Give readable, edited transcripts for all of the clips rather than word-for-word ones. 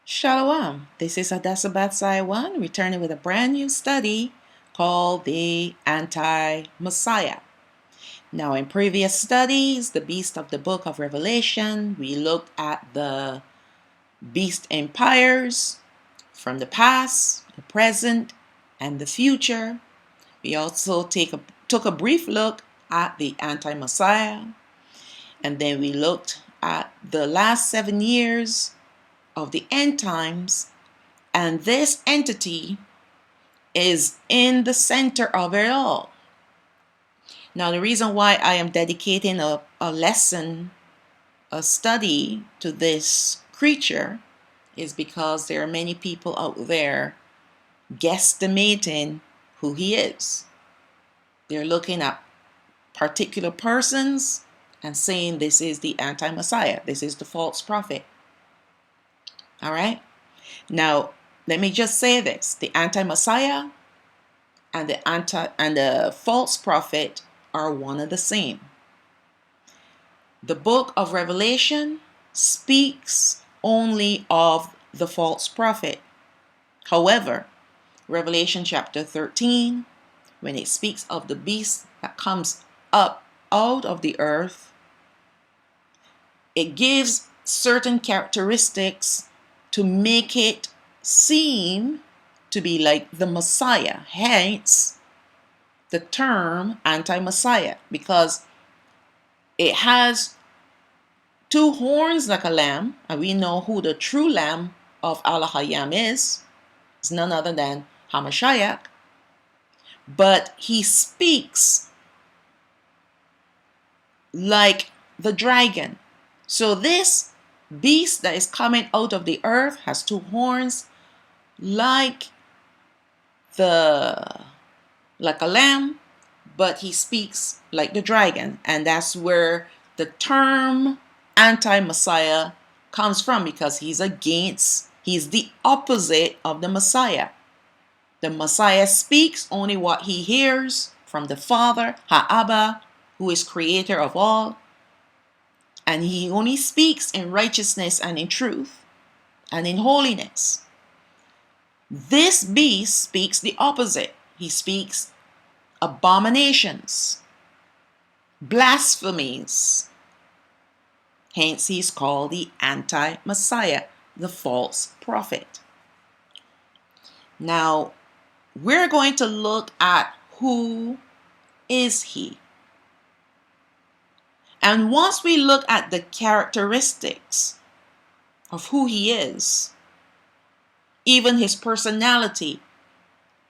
Shalom. This is Hadassah Batsai One, returning with a brand new study called The Anti-Messiah. Now, in previous studies, the beast of the book of Revelation, we looked at the beast empires from the past, the present, and the future. We also took a brief look at the Anti-Messiah, and then we looked at the last 7 years of the end times, and this entity is in the center of it all. Now, the reason why I am dedicating a lesson, a study to this creature is because there are many people out there guesstimating who he is. They're looking at particular persons and saying this is the anti-Messiah, this is the false prophet. All right? Now, let me just say this. The anti-Messiah and the false prophet are one and the same. The book of Revelation speaks only of the false prophet. However, Revelation chapter 13, when it speaks of the beast that comes up out of the earth, it gives certain characteristics to make it seem to be like the Messiah. Hence, the term anti-Messiah, because it has two horns like a lamb, and we know who the true lamb of Al-Hayam is. It's none other than Hamashiach. But he speaks like the dragon. So this beast that is coming out of the earth has two horns like a lamb, but he speaks like the dragon. And that's where the term anti-Messiah comes from, because he's the opposite of the Messiah. The Messiah speaks only what he hears from the Father, Ha'aba, who is creator of all. And he only speaks in righteousness and in truth and in holiness. This beast speaks the opposite. He speaks abominations, blasphemies. Hence, he's called the anti-Messiah, the false prophet. Now, we're going to look at who is he. And once we look at the characteristics of who he is, even his personality,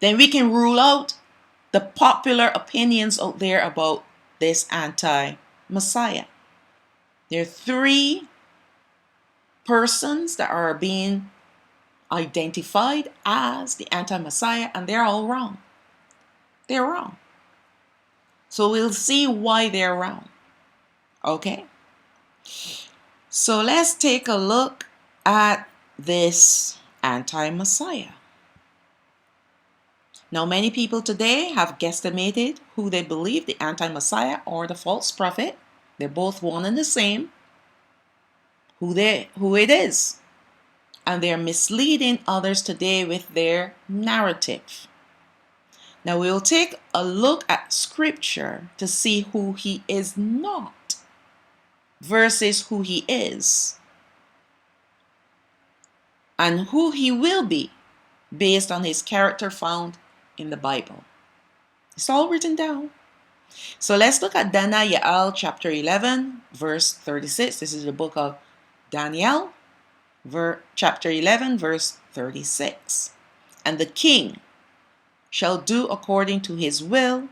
then we can rule out the popular opinions out there about this anti-Messiah. There are three persons that are being identified as the anti-Messiah, and they're all wrong. They're wrong. So we'll see why they're wrong. Okay? So let's take a look at this anti-Messiah. Now, many people today have guesstimated who they believe, the anti-Messiah or the false prophet. They're both one and the same. Who it is. And they're misleading others today with their narrative. Now, we'll take a look at scripture to see who he is not versus who he is, and who he will be based on his character found in the Bible. It's all written down. So let's look at Daniel chapter 11, verse 36. This is the book of Daniel, chapter 11, verse 36. And the king shall do according to his will,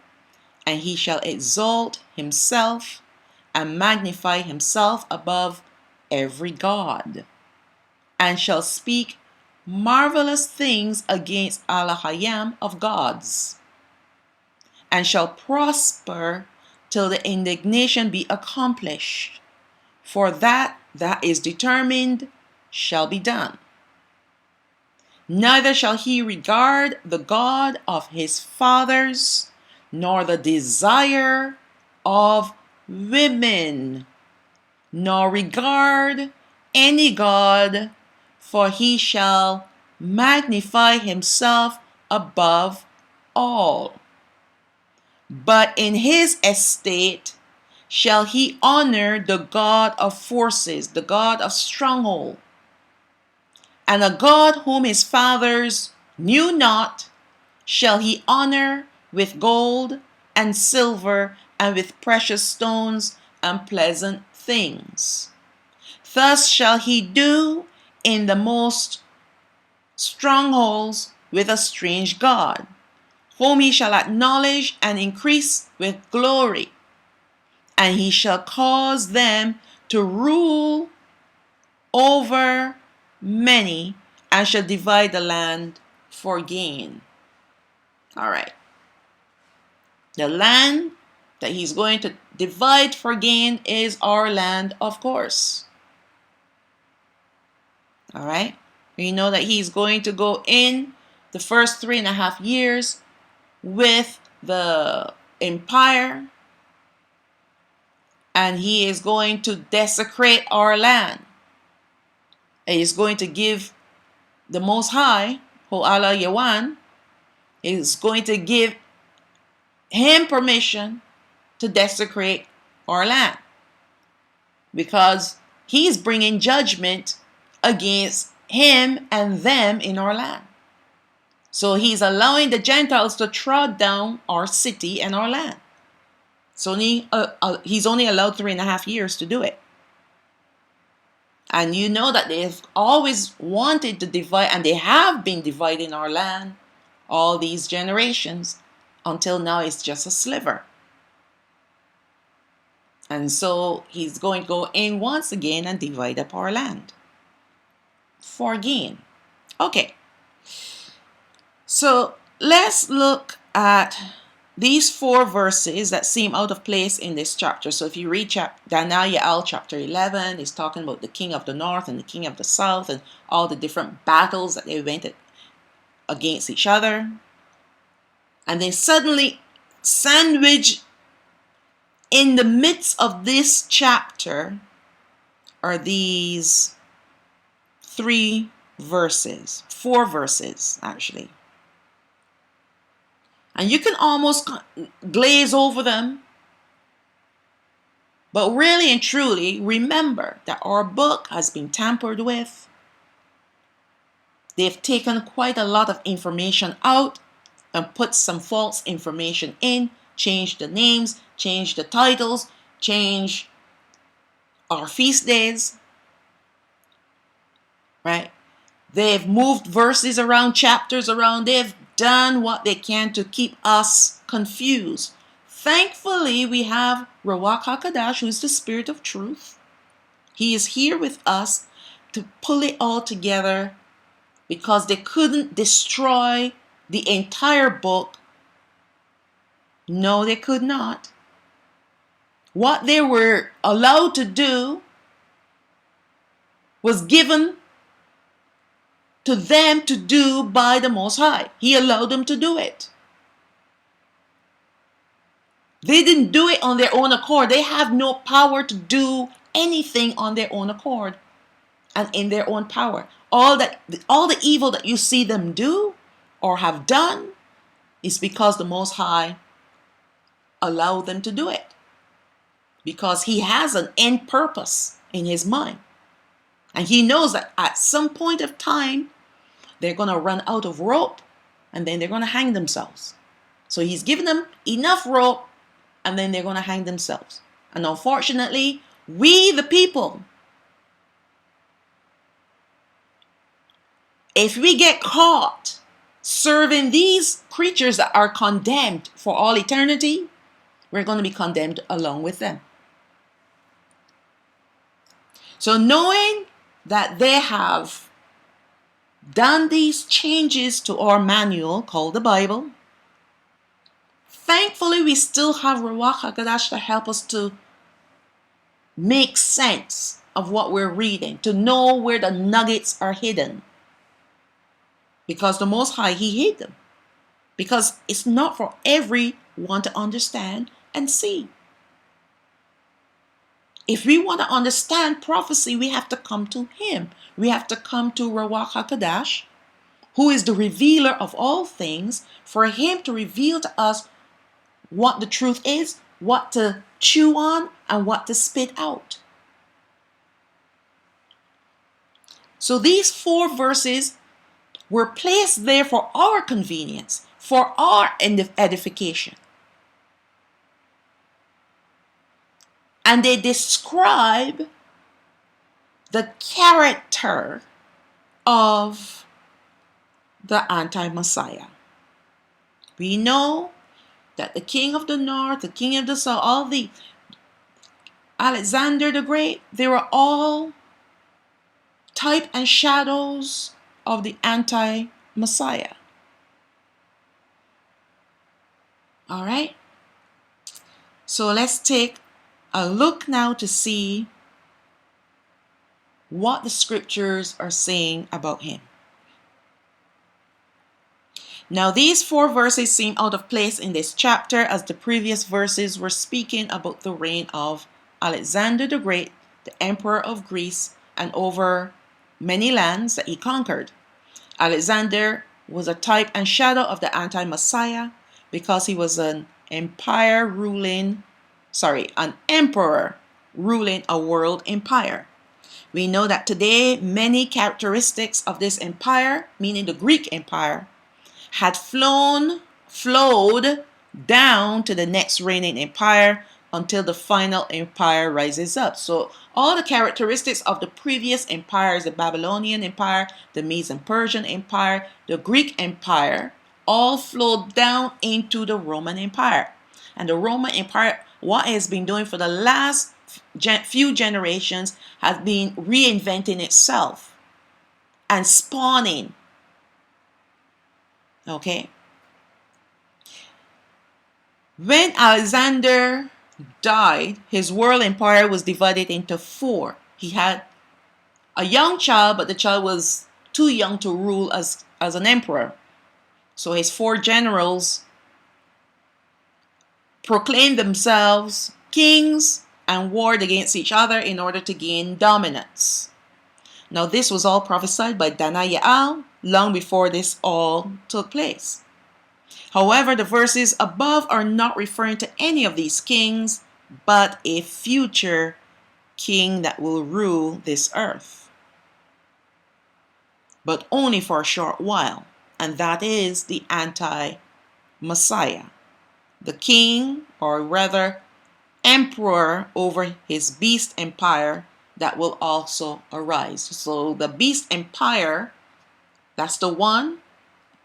and he shall exalt himself and magnify himself above every god, and shall speak marvelous things against Al-Hayam of gods, and shall prosper till the indignation be accomplished. For that is determined shall be done. Neither shall he regard the God of his fathers, nor the desire of women, nor regard any God for he shall magnify himself above all. But in his estate shall he honor the God of forces, the God of stronghold, and a God whom his fathers knew not shall he honor with gold and silver and with precious stones and pleasant things. Thus shall he do in the most strongholds with a strange God, whom he shall acknowledge and increase with glory. And he shall cause them to rule over many, and shall divide the land for gain. All right. The land that he's going to divide for gain is our land, of course. All right. We know that he's going to go in the first 3.5 years with the empire, and he is going to desecrate our land. He is going to give the Most High, Ho'ala Yawan, is going to give him permission to desecrate our land, because he's bringing judgment against him and them in our land. So he's allowing the Gentiles to trod down our city and our land. So he's only allowed 3.5 years to do it. And you know that they've always wanted to divide, and they have been dividing our land all these generations, until now it's just a sliver. And so he's going to go in once again and divide up our land for gain. Okay. So let's look at these 4 verses that seem out of place in this chapter. So if you read Daniel Ya'al chapter 11, it's talking about the king of the north and the king of the south and all the different battles that they went against each other. And then suddenly, sandwiched in the midst of this chapter are these 4 verses actually. And you can almost glaze over them. But really and truly, remember that our book has been tampered with. They've taken quite a lot of information out and put some false information in, changed the names, changed the titles, changed our feast days. Right? They've moved verses around, chapters around. They've done what they can to keep us confused. Thankfully, we have Ruach HaKodesh, who is the Spirit of Truth. He is here with us to pull it all together, because they couldn't destroy the entire book. No, they could not. What they were allowed to do was given to them to do by the Most High. He allowed them to do it. They didn't do it on their own accord. They have no power to do anything on their own accord and in their own power. All the evil that you see them do or have done is because the Most High allowed them to do it. Because he has an end purpose in his mind. And he knows that at some point of time, they're going to run out of rope, and then they're going to hang themselves. So he's given them enough rope, and then they're going to hang themselves. And unfortunately, we the people, if we get caught serving these creatures that are condemned for all eternity, we're going to be condemned along with them. So knowing that they have done these changes to our manual called the Bible, thankfully we still have Ruach HaKodesh to help us to make sense of what we're reading, to know where the nuggets are hidden. Because the Most High, he hid them. Because it's not for everyone to understand and see. If we want to understand prophecy, we have to come to him. We have to come to Ruach HaKodesh, who is the revealer of all things, for him to reveal to us what the truth is, what to chew on, and what to spit out. So these 4 verses were placed there for our convenience, for our edification. And they describe the character of the anti-Messiah. We know that the king of the north, the king of the south, all the Alexander the Great, they were all type and shadows of the anti-Messiah. All right? So let's take a look now to see what the scriptures are saying about him. Now, these 4 verses seem out of place in this chapter, as the previous verses were speaking about the reign of Alexander the Great, the emperor of Greece, and over many lands that he conquered. Alexander was a type and shadow of the anti-Messiah because he was an emperor ruling a world empire. We know that today many characteristics of this empire, meaning the Greek Empire, had flowed down to the next reigning empire until the final empire rises up. So all the characteristics of the previous empires, the Babylonian Empire, the Medo-Persian Empire, the Greek Empire, all flowed down into the Roman Empire. And the Roman Empire, what it has been doing for the last few generations, has been reinventing itself and spawning. Okay? When Alexander died, his world empire was divided into 4. He had a young child, but the child was too young to rule as an emperor. So his 4 generals proclaimed themselves kings and warred against each other in order to gain dominance. Now, this was all prophesied by Daniel long before this all took place. However, the verses above are not referring to any of these kings, but a future king that will rule this earth, but only for a short while, and that is the anti-Messiah, the king, or rather emperor over his beast empire that will also arise. So the beast empire, that's the one,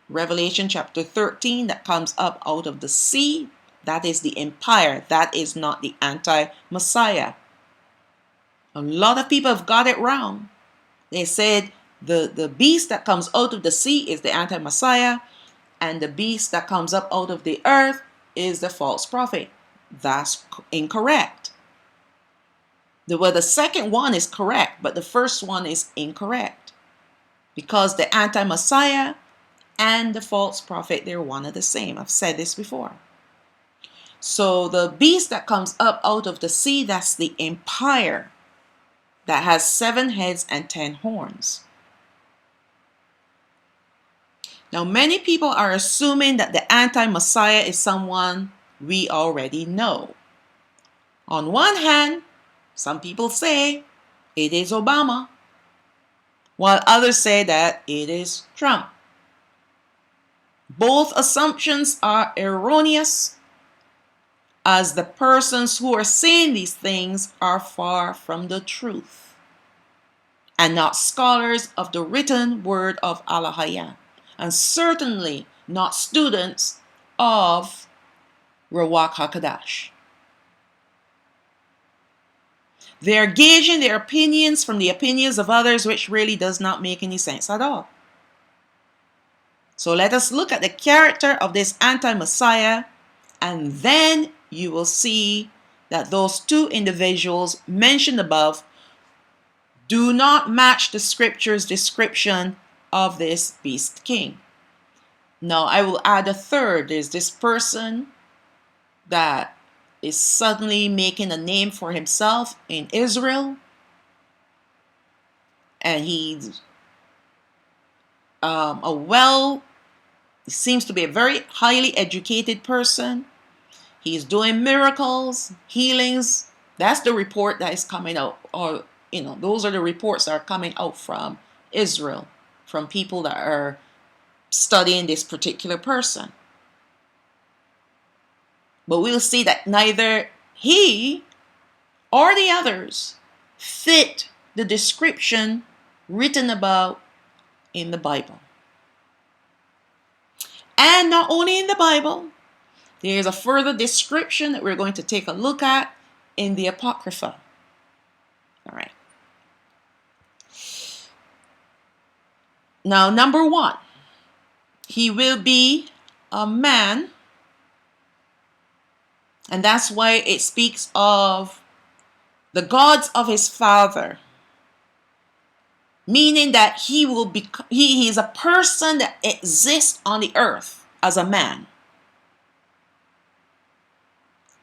Revelation chapter 13, that comes up out of the sea. That is the empire. That is not the anti-Messiah. A lot of people have got it wrong. They said the beast that comes out of the sea is the anti-Messiah, and the beast that comes up out of the earth is the false prophet. That's incorrect. The second one is correct, but the first one is incorrect, because the anti-Messiah and the false prophet, they're one and the same. I've said this before. So the beast that comes up out of the sea, that's the empire that has 7 heads and 10 horns. Now, many people are assuming that the anti-Messiah is someone we already know. On one hand, some people say it is Obama, while others say that it is Trump. Both assumptions are erroneous, as the persons who are saying these things are far from the truth and not scholars of the written word of Allah, and certainly not students of Ruach HaKodesh. They are gauging their opinions from the opinions of others, which really does not make any sense at all. So let us look at the character of this anti-Messiah, and then you will see that those 2 individuals mentioned above do not match the scripture's description of this beast king. Now, I will add a third. There's this person that is suddenly making a name for himself in Israel. And he's he seems to be a very highly educated person. He's doing miracles, healings. That's the report that is coming out. Or, those are the reports that are coming out from Israel, from people that are studying this particular person. But we'll see that neither he or the others fit the description written about in the Bible. And not only in the Bible, there is a further description that we're going to take a look at in the Apocrypha. All right. Now, number 1, he will be a man. And that's why it speaks of the gods of his father. Meaning that he will be, he is a person that exists on the earth as a man.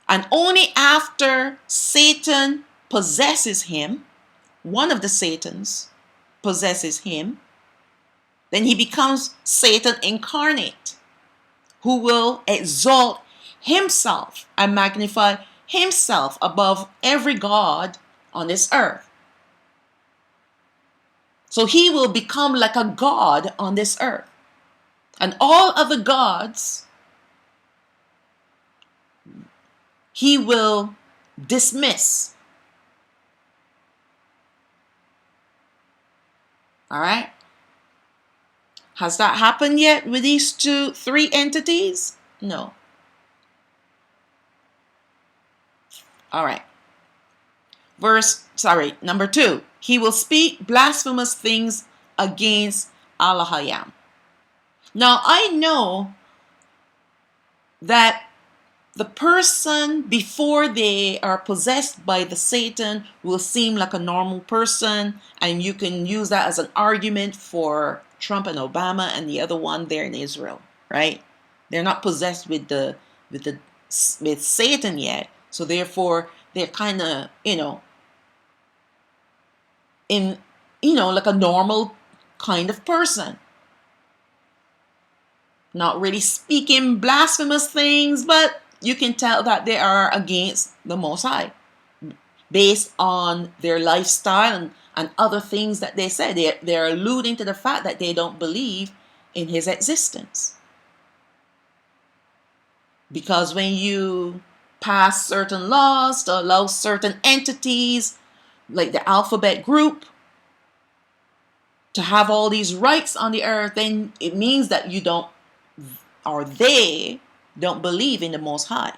And only after Satan possesses him, one of the Satans possesses him, then he becomes Satan incarnate, who will exalt himself and magnify himself above every god on this earth. So he will become like a god on this earth. And all other gods he will dismiss. All right? Has that happened yet with these three entities? No. All right. Number 2. He will speak blasphemous things against Elohim. Now, I know that the person before they are possessed by the Satan will seem like a normal person, and you can use that as an argument for Trump and Obama and the other one there in Israel, right? They're not possessed with Satan yet, so therefore they're kind of like a normal kind of person, not really speaking blasphemous things, but you can tell that they are against the Most High based on their lifestyle and other things that they say. They're alluding to the fact that they don't believe in his existence. Because when you pass certain laws to allow certain entities like the alphabet group to have all these rights on the earth, then it means that you don't, or they don't believe in the Most High.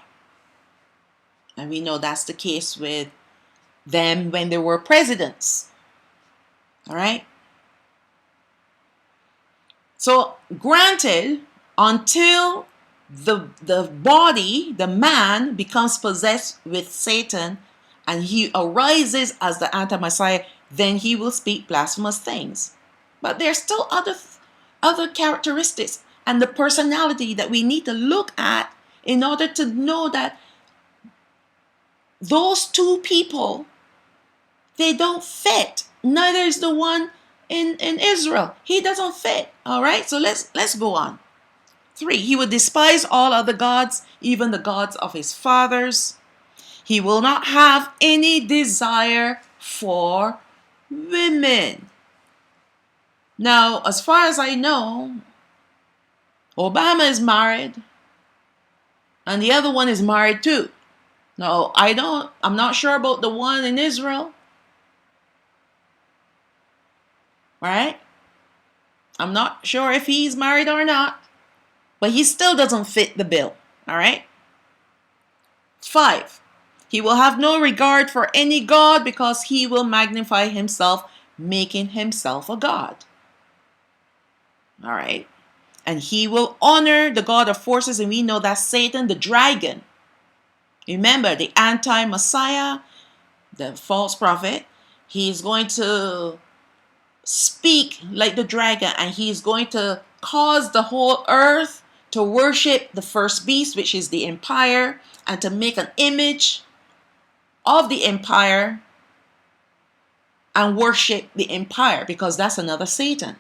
And we know that's the case with them when they were presidents. All right? So, granted, until the body, the man, becomes possessed with Satan and he arises as the anti-Messiah, then he will speak blasphemous things. But there's still other characteristics and the personality that we need to look at in order to know that those two people, they don't fit. Neither is the one in Israel. He doesn't fit. All right, so let's go on. 3, he will despise all other gods, even the gods of his fathers. He will not have any desire for women. Now, as far as I know, Obama is married, and the other one is married too. No, I'm not sure about the one in Israel. Right? I'm not sure if he's married or not, but he still doesn't fit the bill. All right? 5, he will have no regard for any god because he will magnify himself, making himself a god. All right? And he will honor the God of forces, and we know that's Satan, the dragon. Remember, the anti-Messiah, the false prophet, he's going to speak like the dragon, and he's going to cause the whole earth to worship the first beast, which is the empire, and to make an image of the empire and worship the empire, because that's another Satan.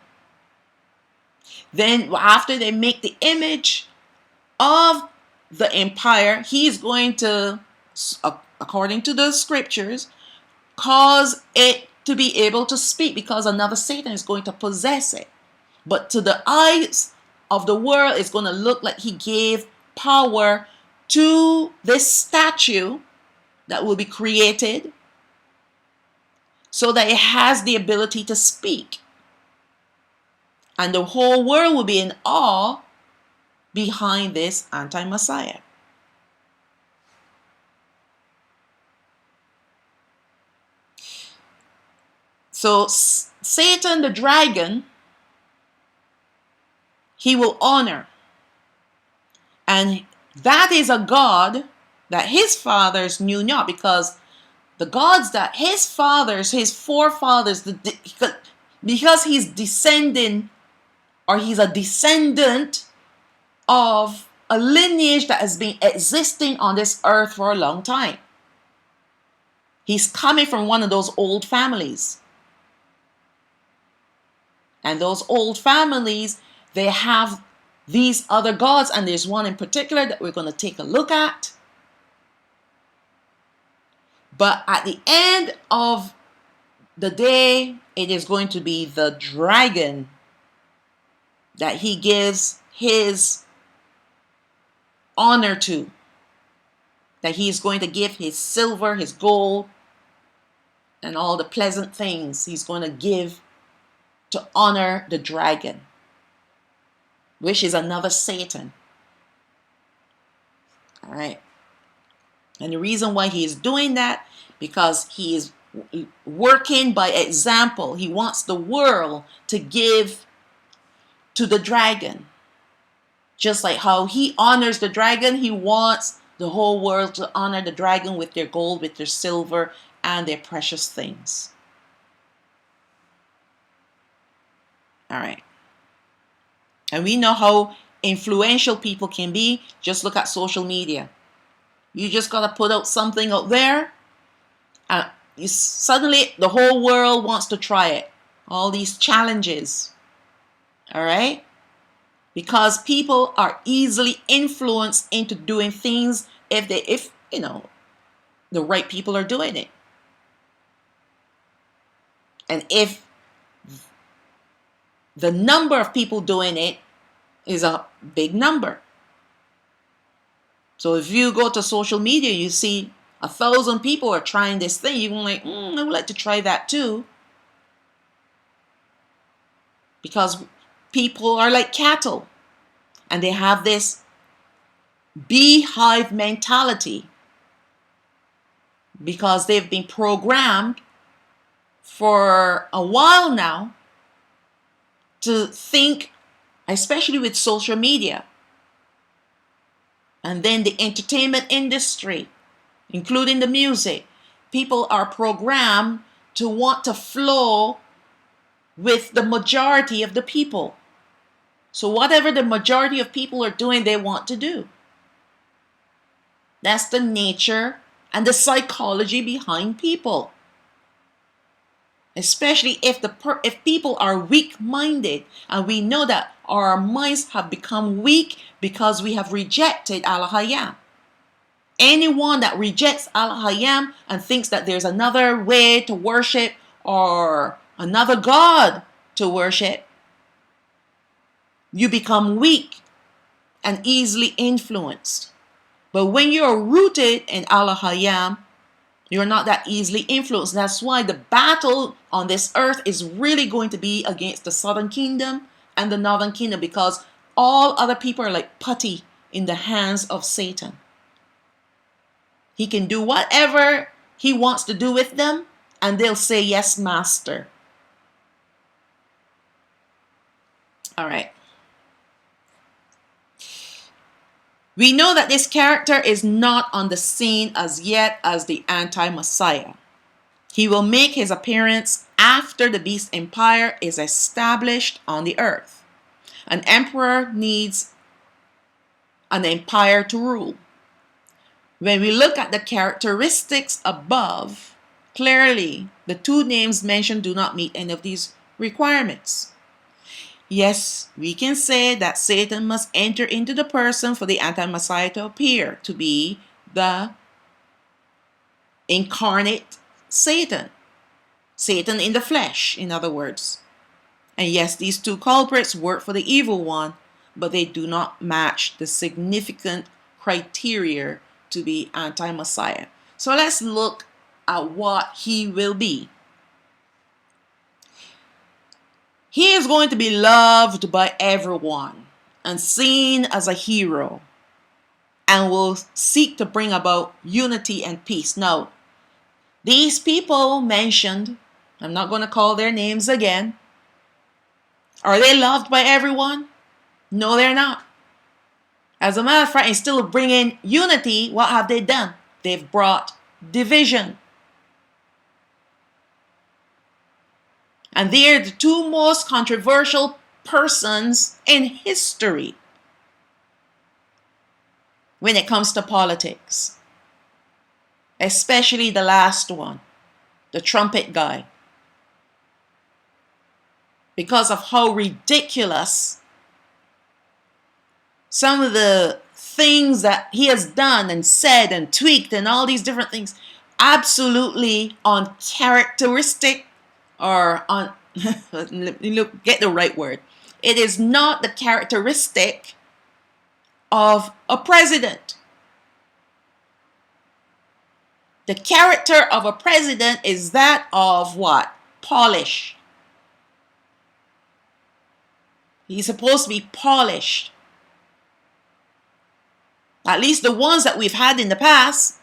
Then after they make the image of the empire, he's going to, according to the scriptures, cause it to be able to speak, because another Satan is going to possess it. But to the eyes of the world, it's going to look like he gave power to this statue that will be created so that it has the ability to speak. And the whole world will be in awe behind this anti-Messiah. So Satan, the dragon, he will honor. And that is a God that his fathers knew not, because the gods that his fathers, his forefathers, because he's descending, or he's a descendant of a lineage that has been existing on this earth for a long time. He's coming from one of those old families. And those old families, they have these other gods, and there's one in particular that we're going to take a look at. But at the end of the day, it is going to be the dragon that he gives his honor to, that he is going to give his silver, his gold, and all the pleasant things he's going to give to honor the dragon, which is another Satan. All right. And the reason why he is doing that, because he is working by example. He wants the world to give to the dragon. Just like how he honors the dragon, he wants the whole world to honor the dragon with their gold, with their silver, and their precious things. All right. And we know how influential people can be. Just look at social media. You just got to put out something out there, and suddenly the whole world wants to try it. All these challenges. All right? Because people are easily influenced into doing things if the right people are doing it. And if the number of people doing it is a big number. So if you go to social media, you see 1,000 people are trying this thing, you're like, I would like to try that too. Because people are like cattle, and they have this beehive mentality, because they've been programmed for a while now to think, especially with social media, and then the entertainment industry, including the music. People are programmed to want to flow with the majority of the people. So whatever the majority of people are doing, they want to do. That's the nature and the psychology behind people. Especially if people are weak-minded, and we know that our minds have become weak because we have rejected Al-Hayam. Anyone that rejects Al-Hayam and thinks that there's another way to worship or another God to worship, you become weak and easily influenced. But when you're rooted in Al-Hayam, you're not that easily influenced. That's why the battle on this earth is really going to be against the southern kingdom and the northern kingdom, because all other people are like putty in the hands of Satan. He can do whatever he wants to do with them, and they'll say, yes, master. All right. We know that this character is not on the scene as yet as the anti-Messiah. He will make his appearance after the beast empire is established on the earth. An emperor needs an empire to rule. When we look at the characteristics above, clearly the two names mentioned do not meet any of these requirements. Yes, we can say that Satan must enter into the person for the anti-Messiah to appear, to be the incarnate Satan. Satan in the flesh, in other words. And yes, these two culprits work for the evil one, but they do not match the significant criteria to be anti-Messiah. So let's look at what he will be. He is going to be loved by everyone and seen as a hero, and will seek to bring about unity and peace. Now, these people mentioned, I'm not going to call their names again. Are they loved by everyone? No, they're not. As a matter of fact, instead of bringing unity, what have they done? They've brought division. And they're the two most controversial persons in history when it comes to politics. Especially the last one, the trumpet guy. Because of how ridiculous some of the things that he has done and said and tweaked and all these different things, absolutely uncharacteristic, or on get the right word. It is not the characteristic of a president. The character of a president is that of what? Polish. He's supposed to be polished. At least the ones that we've had in the past,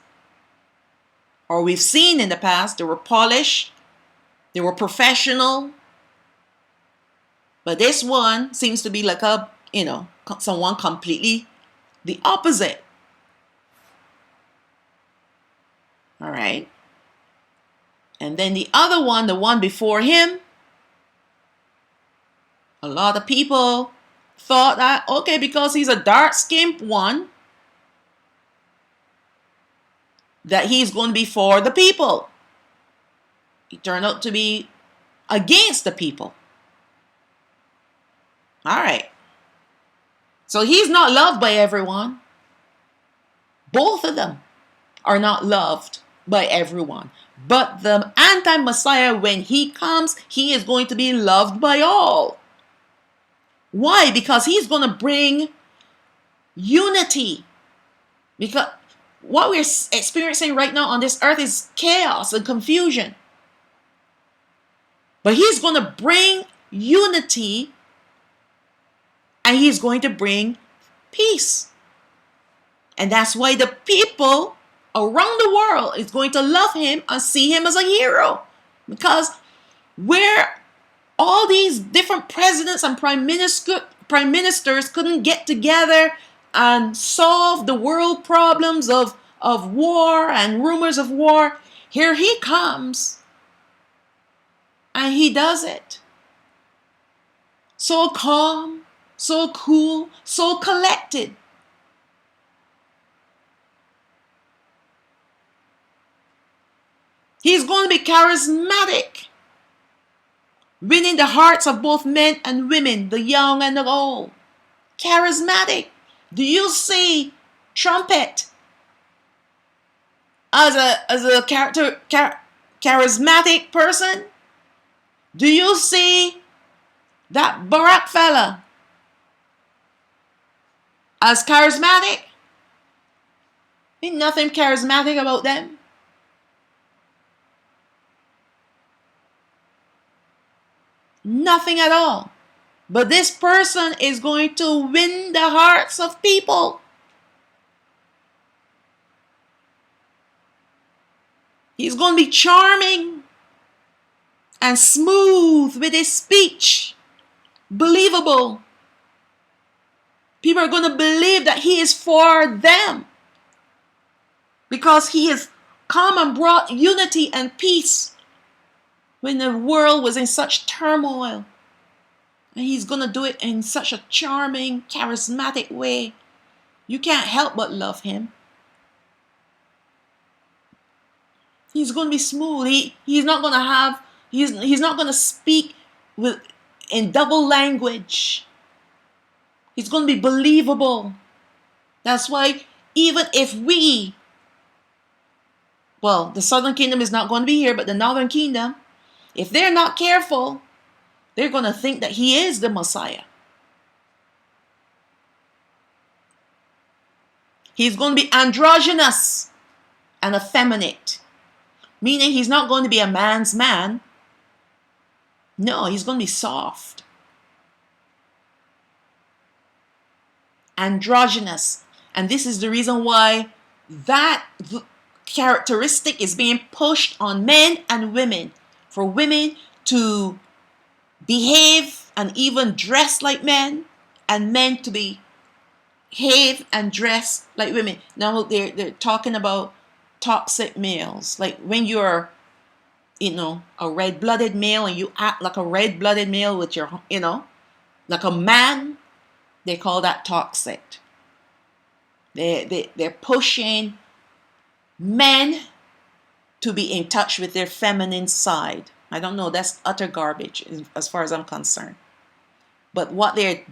or we've seen in the past, they were polished, they were professional. But this one seems to be like a, someone completely the opposite. All right. And then the other one, the one before him, a lot of people thought that, okay, because he's a dark-skinned one, that he's going to be for the people. He turned out to be against the people. All right. So he's not loved by everyone. Both of them are not loved by everyone. But the anti-Messiah, when he comes, he is going to be loved by all. Why? Because he's going to bring unity. Because what we're experiencing right now on this earth is chaos and confusion. But he's going to bring unity, and he's going to bring peace. And that's why the people around the world is going to love him and see him as a hero. Because where all these different presidents and prime ministers couldn't get together and solve the world problems of war and rumors of war, here he comes and he does it. So calm, so cool, so collected. He's going to be charismatic, winning the hearts of both men and women, the young and the old. Charismatic. Do you see Trumpet as a charismatic person? Do you see that Barack fella as charismatic? Ain't nothing charismatic about them. Nothing at all. But this person is going to win the hearts of people. He's going to be charming and smooth with his speech. Believable. People are going to believe that he is for them. Because he has come and brought unity and peace when the world was in such turmoil. And he's going to do it in such a charming, charismatic way. You can't help but love him. He's going to be smooth. He's not going to have, he's not going to speak in double language. He's going to be believable. That's why even if the southern kingdom is not going to be here, but the northern kingdom, if they're not careful, they're going to think that he is the Messiah. He's going to be androgynous and effeminate, meaning he's not going to be a man's man. No, he's going to be soft. Androgynous. And this is the reason why that characteristic is being pushed on men and women. For women to behave and even dress like men, and men to behave and dress like women. Now they're talking about toxic males. Like when you're, a red-blooded male and you act like a red-blooded male with your, like a man, they call that toxic. They're pushing men to be in touch with their feminine side. I don't know, that's utter garbage as far as I'm concerned. But what they're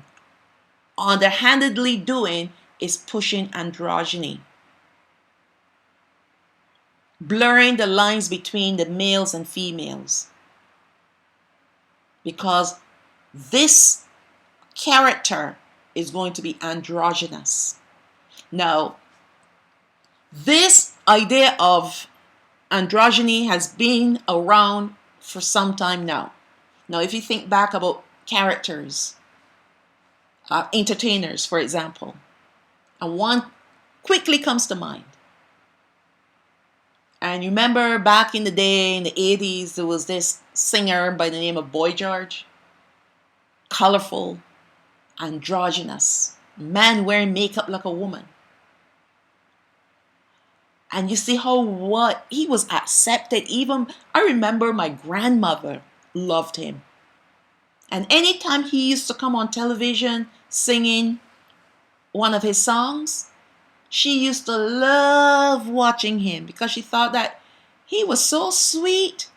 underhandedly doing is pushing androgyny, blurring the lines between the males and females, because this character is going to be androgynous. Now, this idea of androgyny has been around for some time now. Now, if you think back about characters, entertainers, for example, and one quickly comes to mind. And you remember back in the day, in the 80s, there was this singer by the name of Boy George. Colorful, androgynous, man wearing makeup like a woman. And you see how he was accepted. Even I remember my grandmother loved him. And anytime he used to come on television singing one of his songs, she used to love watching him because she thought that he was so sweet.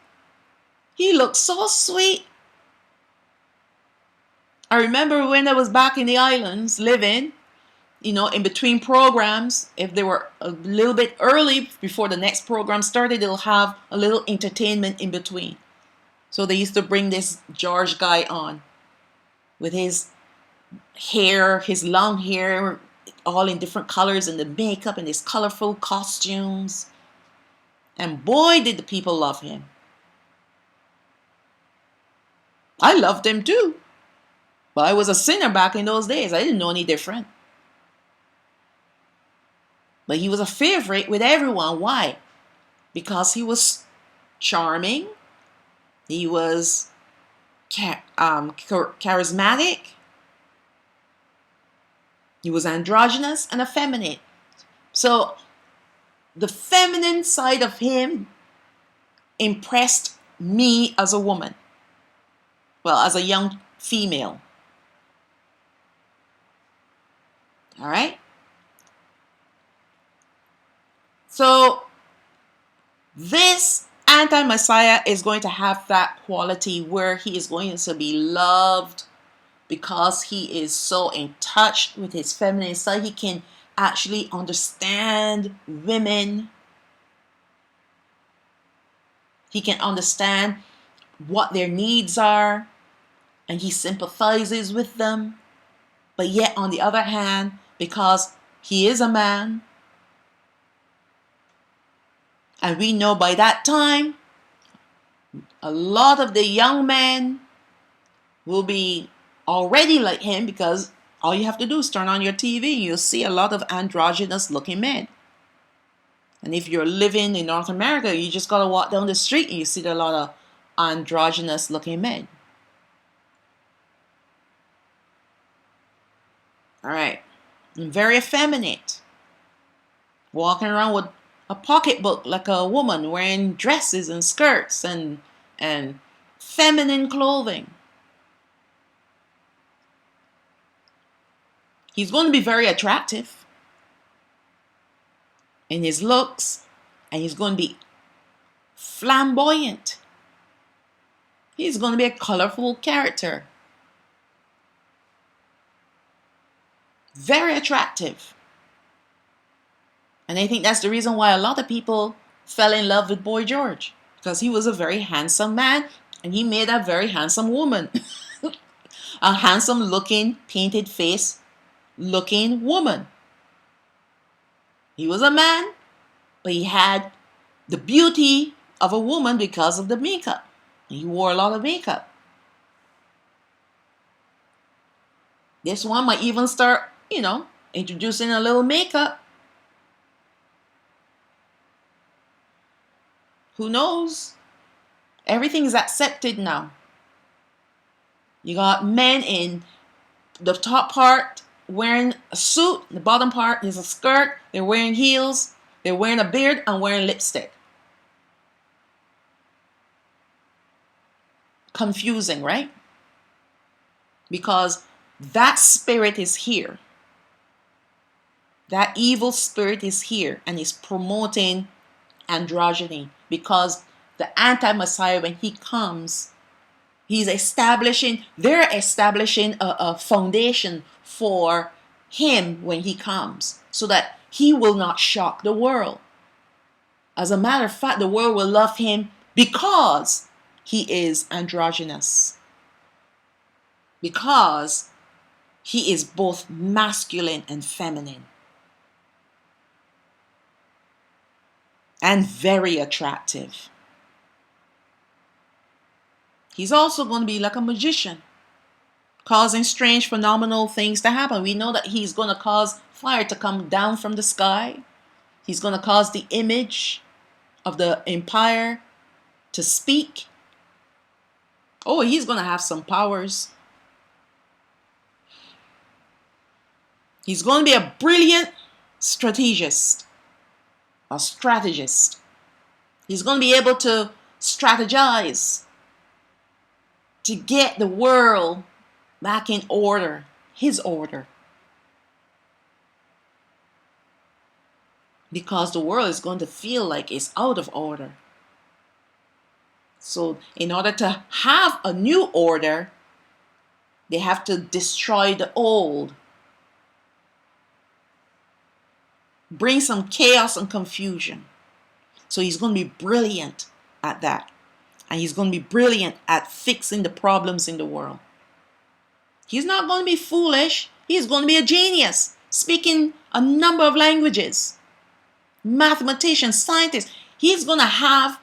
He looked so sweet. I remember when I was back in the islands living, in between programs, if they were a little bit early before the next program started, they'll have a little entertainment in between. So they used to bring this George guy on with his hair, his long hair, all in different colors, and the makeup and his colorful costumes. And boy, did the people love him. I loved him too. But I was a sinner back in those days. I didn't know any different. But he was a favorite with everyone. Why? Because he was charming. He was charismatic. He was androgynous and effeminate. So the feminine side of him impressed me as a woman. Well, as a young female. All right? So this anti-Messiah is going to have that quality where he is going to be loved because he is so in touch with his feminine side. He can actually understand women. He can understand what their needs are, and he sympathizes with them. But yet, on the other hand, because he is a man, and we know by that time, a lot of the young men will be already like him, because all you have to do is turn on your TV and you'll see a lot of androgynous looking men. And if you're living in North America, you just got to walk down the street and you see a lot of androgynous looking men. All right. And very effeminate. Walking around with a pocketbook like a woman, wearing dresses and skirts and feminine clothing. He's going to be very attractive. in his looks, and he's going to be flamboyant. He's going to be a colorful character. Very attractive. And I think that's the reason why a lot of people fell in love with Boy George. Because he was a very handsome man, and he made a very handsome woman. A handsome looking, painted face looking woman. He was a man, but he had the beauty of a woman because of the makeup. He wore a lot of makeup. This one might even start, introducing a little makeup. Who knows? Everything is accepted now. You got men in the top part wearing a suit, the bottom part is a skirt, they're wearing heels, they're wearing a beard and wearing lipstick. Confusing, right? Because that spirit is here. That evil spirit is here and is promoting androgyny, because the anti-Messiah, when he comes, they're establishing a foundation for him when he comes, so that he will not shock the world. As a matter of fact, the world will love him because he is androgynous. Because he is both masculine and feminine. And very attractive. He's also going to be like a magician, causing strange, phenomenal things to happen. We know that he's going to cause fire to come down from the sky. He's going to cause the image of the empire to speak. Oh, he's going to have some powers. He's going to be a brilliant strategist. A strategist. He's going to be able to strategize to get the world back in order, his order. Because the world is going to feel like it's out of order. So in order to have a new order, they have to destroy the old. Bring some chaos and confusion. So he's going to be brilliant at that. And he's going to be brilliant at fixing the problems in the world. He's not going to be foolish. He's going to be a genius, speaking a number of languages. Mathematician, scientist. He's going to have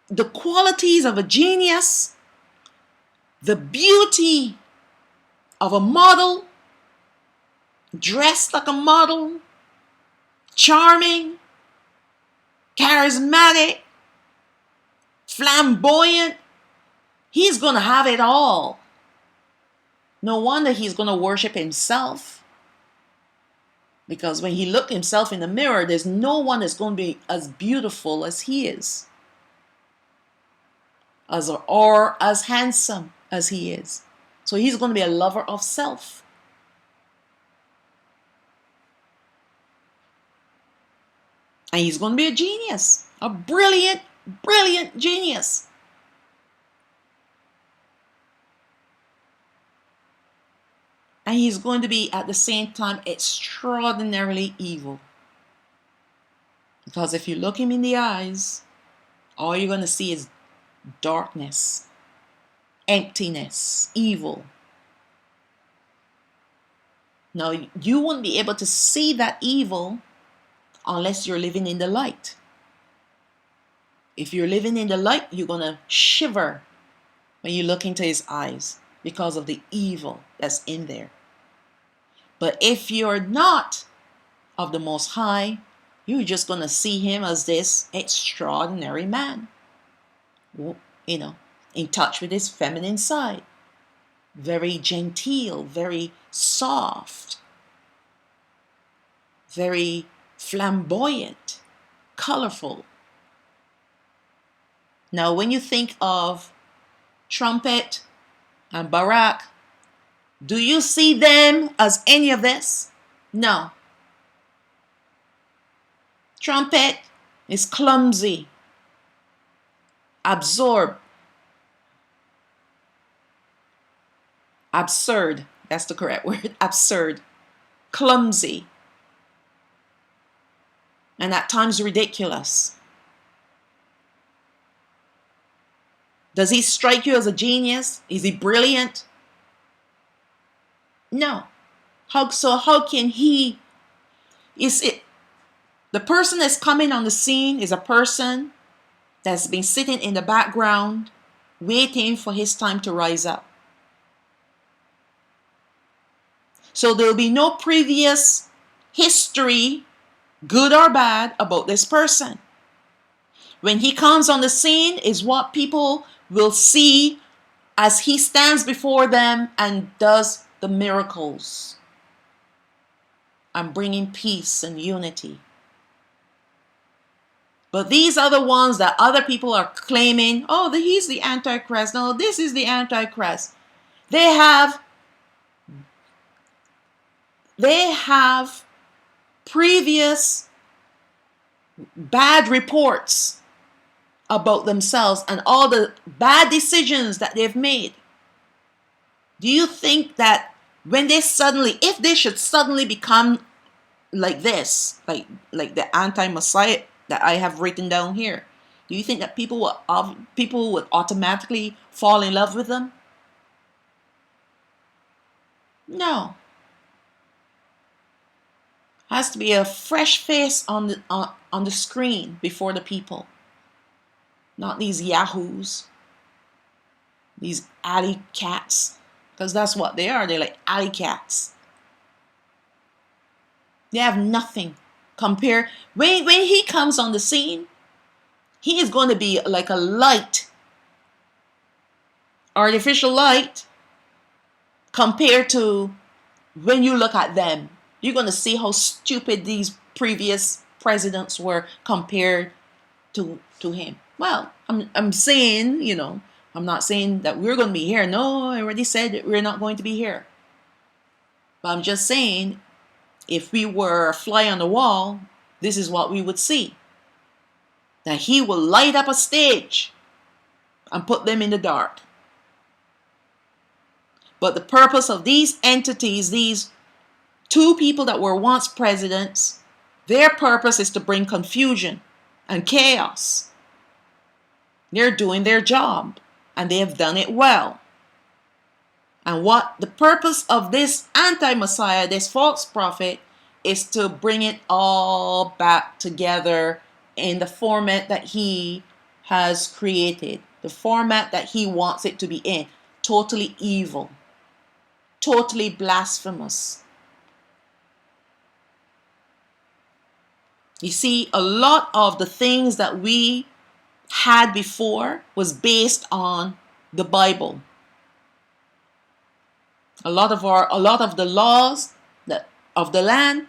the qualities of a genius, the beauty of a model, dressed like a model, charming, charismatic, flamboyant. He's going to have it all. No wonder he's going to worship himself. Because when he looked himself in the mirror, there's no one that's going to be as beautiful as he is. Or as handsome as he is. So he's going to be a lover of self. And he's going to be a genius. A brilliant, brilliant genius. And he's going to be at the same time extraordinarily evil. Because if you look him in the eyes, all you're going to see is darkness, emptiness, evil. Now, you won't be able to see that evil unless you're living in the light. If you're living in the light, you're going to shiver when you look into his eyes because of the evil that's in there. But if you're not of the Most High, you're just going to see him as this extraordinary man. In touch with his feminine side. Very genteel, very soft, very flamboyant, colorful. Now, when you think of Trumpet and Barack, do you see them as any of this? No. Trumpet is clumsy, absurd. That's the correct word. Absurd, clumsy, and at times ridiculous. Does he strike you as a genius? Is he brilliant? No. How can he? Is it the person that's coming on the scene is a person that's been sitting in the background waiting for his time to rise up. So there will be no previous history, good or bad, about this person. When he comes on the scene is what people will see as he stands before them and does the miracles and bringing peace and unity. But these are the ones that other people are claiming, oh, he's the Antichrist. No, this is the Antichrist. They have previous bad reports about themselves and all the bad decisions that they've made. Do you think that when if they should suddenly become like this, like the anti-Messiah that I have written down here, do you think that people would automatically fall in love with them? No. Has to be a fresh face on the screen before the people, not these yahoos, these alley cats, because that's what they are. They're like alley cats. They have nothing compared. When he comes on the scene, he is going to be like a light, artificial light, compared to when you look at them. You're going to see how stupid these previous presidents were compared to him. Well, I'm saying, I'm not saying that we're going to be here. No, I already said that we're not going to be here. But I'm just saying, if we were a fly on the wall, this is what we would see. That he will light up a stage and put them in the dark. But the purpose of these entities, these two people that were once presidents, their purpose is to bring confusion and chaos. They're doing their job, and they have done it well. And what the purpose of this anti-Messiah, this false prophet, is to bring it all back together in the format that he has created, the format that he wants it to be in. Totally evil, totally blasphemous. You see, a lot of the things that we had before was based on the Bible. A lot of the laws of the land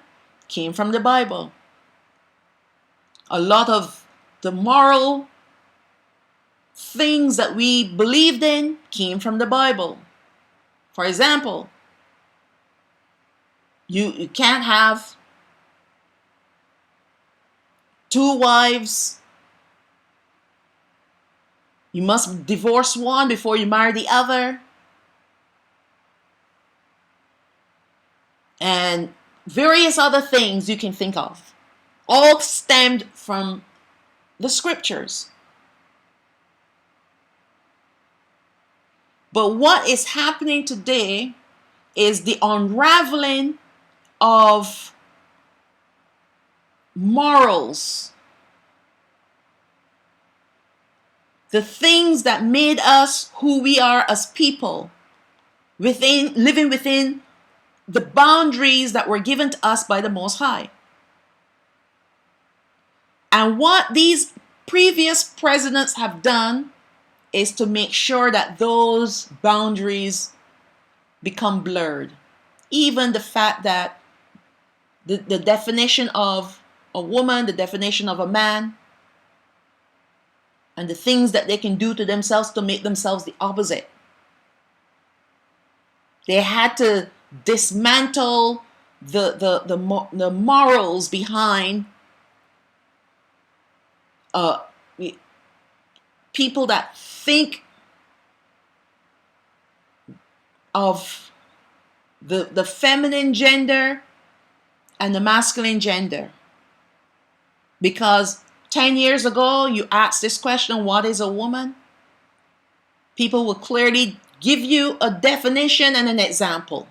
came from the Bible. A lot of the moral things that we believed in came from the Bible. For example, you can't have two wives. You must divorce one before you marry the other. And various other things you can think of. All stemmed from the scriptures. But what is happening today is the unraveling of morals. The things that made us who we are as people, living within the boundaries that were given to us by the Most High. And what these previous presidents have done is to make sure that those boundaries become blurred. Even the fact that the definition of a woman, the definition of a man, and the things that they can do to themselves to make themselves the opposite. They had to dismantle the morals behind uh, people that think of the feminine gender and the masculine gender. Because 10 years ago, you asked this question, what is a woman? People will clearly give you a definition and an example.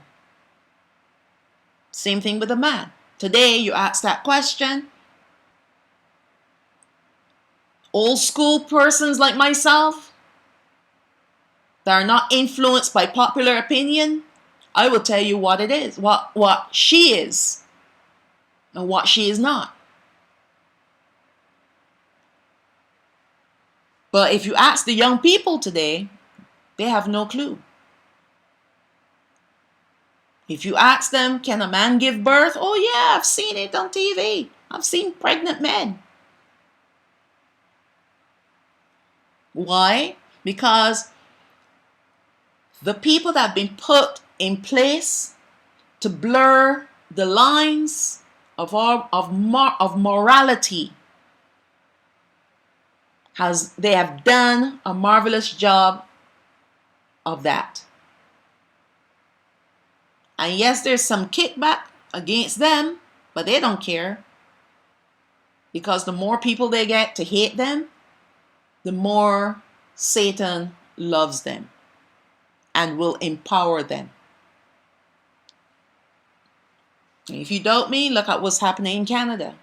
Same thing with a man. Today, you ask that question. Old school persons like myself that are not influenced by popular opinion, I will tell you what it is, what she is, and what she is not. But if you ask the young people today, they have no clue. If you ask them, can a man give birth? Oh yeah, I've seen it on TV. I've seen pregnant men. Why? Because the people that have been put in place to blur the lines of morality, they have done a marvelous job of that. And yes, there's some kickback against them, but they don't care. Because the more people they get to hate them, the more Satan loves them and will empower them. And if you doubt me, look at what's happening in Canada.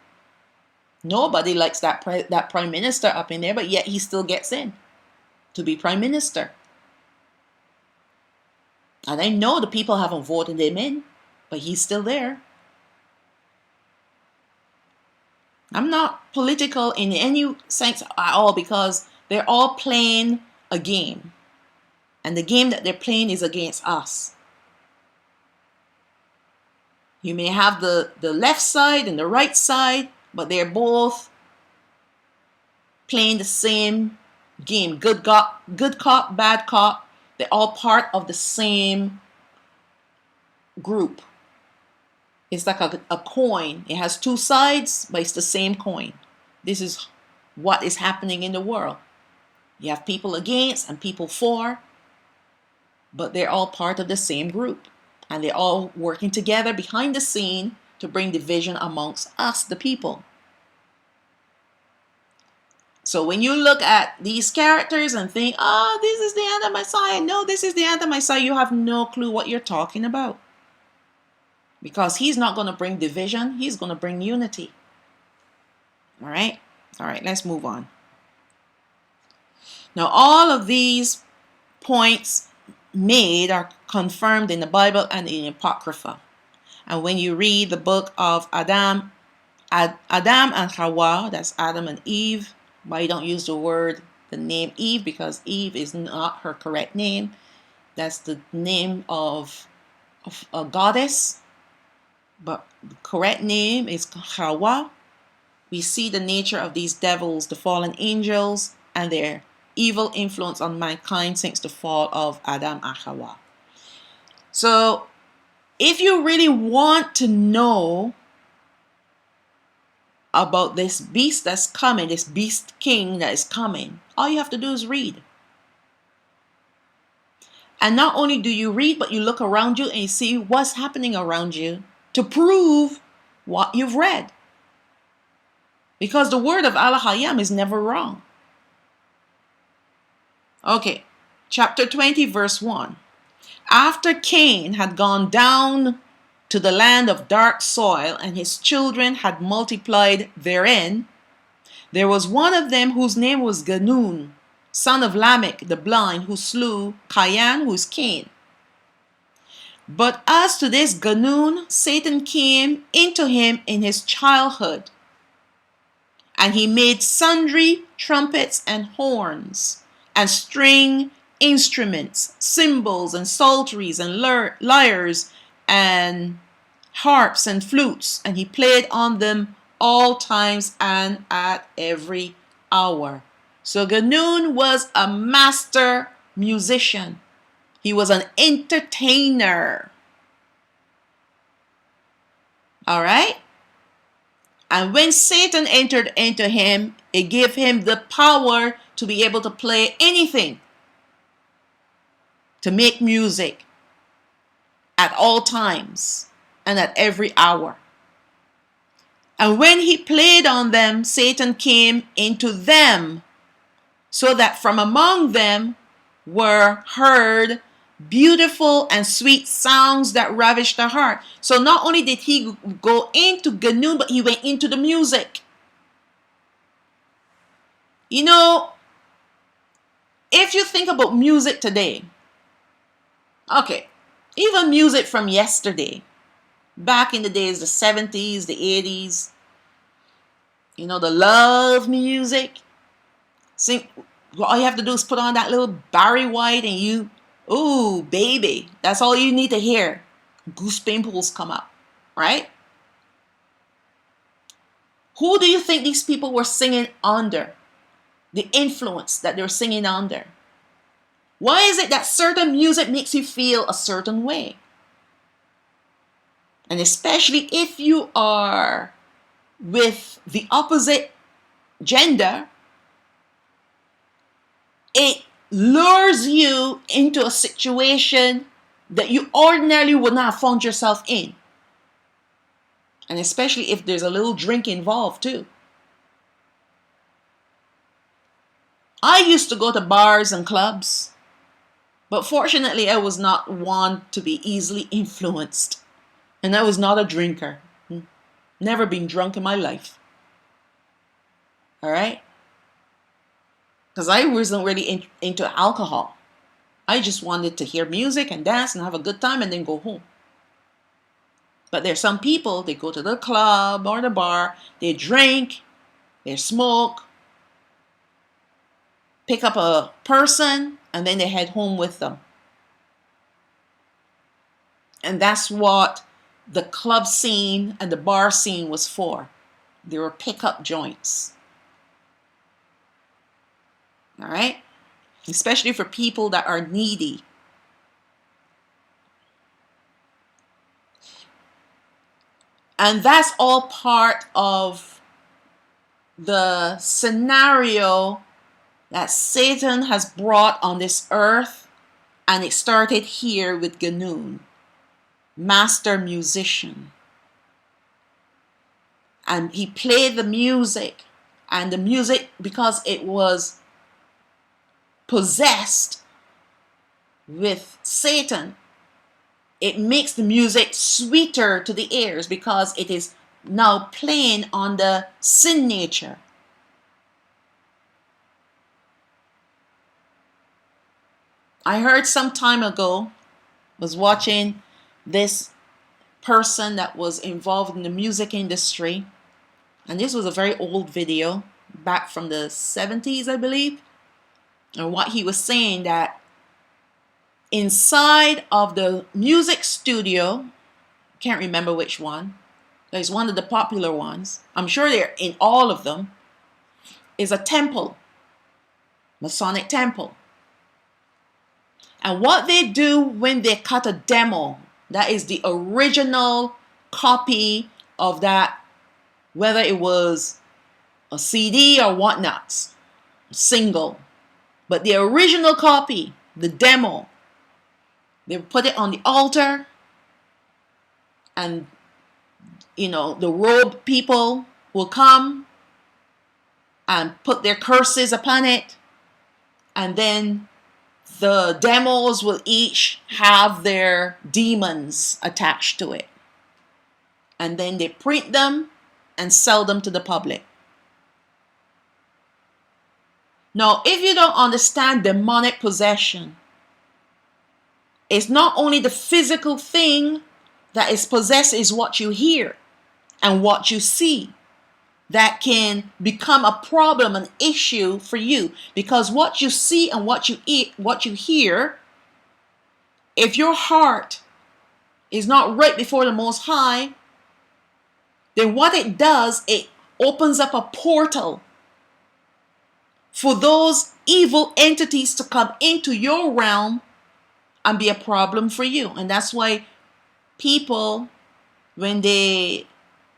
Nobody likes that prime minister up in there, but yet he still gets in to be prime minister. And I know the people haven't voted him in, but he's still there. I'm not political in any sense at all, because they're all playing a game. And the game that they're playing is against us. You may have the left side and the right side, but they're both playing the same game. Good cop, bad cop. They're all part of the same group. It's like a coin. It has two sides, but it's the same coin. This is what is happening in the world. You have people against and people for, but they're all part of the same group. And they're all working together behind the scene to bring division amongst us, the people. So when you look at these characters and think, oh, this is the anti-Messiah. No, this is the anti-Messiah. You have no clue what you're talking about. Because he's not going to bring division. He's going to bring unity. All right? All right, let's move on. Now, all of these points made are confirmed in the Bible and in Apocrypha. And when you read the book of Adam and Hawa, that's Adam and Eve, but you don't use the name Eve, because Eve is not her correct name. That's the name of a goddess, but the correct name is Hawa. We see the nature of these devils, the fallen angels, and their evil influence on mankind since the fall of Adam and Hawa. So, if you really want to know about this beast that's coming, this beast king that is coming, all you have to do is read. And not only do you read, but you look around you and you see what's happening around you to prove what you've read. Because the word of Allah Hayam is never wrong. Okay, chapter 20, verse 1. After Cain had gone down to the land of dark soil, and his children had multiplied therein, there was one of them whose name was Ganun, son of Lamech the blind, who slew Cain, who is Cain. But as to this Ganun, Satan came into him in his childhood, and he made sundry trumpets and horns, and string instruments, cymbals and psalteries and lyres and harps and flutes, and he played on them all times and at every hour. So Ganun was a master musician. He was an entertainer. All right? And when Satan entered into him, it gave him the power to be able to play anything, to make music at all times and at every hour. And when he played on them, Satan came into them, so that from among them were heard beautiful and sweet sounds that ravished the heart. So not only did he go into Ganun, but he went into the music. You know, if you think about music today, okay, even music from yesterday, back in the days, the 70s, the 80s, you know, the love music. Sing, all you have to do is put on that little Barry White and you, ooh, baby. That's all you need to hear. Goose pimples come up, right? Who do you think these people were singing under? The influence that they're singing under. Why is it that certain music makes you feel a certain way? And especially if you are with the opposite gender, it lures you into a situation that you ordinarily would not have found yourself in. And especially if there's a little drink involved too. I used to go to bars and clubs, but fortunately I was not one to be easily influenced. And I was not a drinker. Never been drunk in my life. All right? Because I wasn't really into alcohol. I just wanted to hear music and dance and have a good time and then go home. But there's some people, they go to the club or the bar, they drink, they smoke, pick up a person, and then they head home with them. And that's what the club scene and the bar scene was for. They were pickup joints. All right? Especially for people that are needy. And that's all part of the scenario that Satan has brought on this earth. And it started here with Ganun, master musician. And he played the music. And the music, because it was possessed with Satan, it makes the music sweeter to the ears because it is now playing on the sin nature. I heard some time ago, was watching this person that was involved in the music industry, and this was a very old video back from the 70s, I believe. And what he was saying, that inside of the music studio, can't remember which one, there's one of the popular ones, I'm sure they're in all of them, is a temple, Masonic temple. And what they do when they cut a demo, that is the original copy of that, whether it was a CD or whatnot, single, but the original copy, the demo, they put it on the altar, and you know, the robe people will come and put their curses upon it, and then the demos will each have their demons attached to it. And then they print them and sell them to the public. Now, if you don't understand demonic possession, it's not only the physical thing that is possessed, is what you hear and what you see that can become a problem, an issue for you. Because what you see and what you eat, what you hear, if your heart is not right before the Most High, then what it does, it opens up a portal for those evil entities to come into your realm and be a problem for you. And that's why people, when they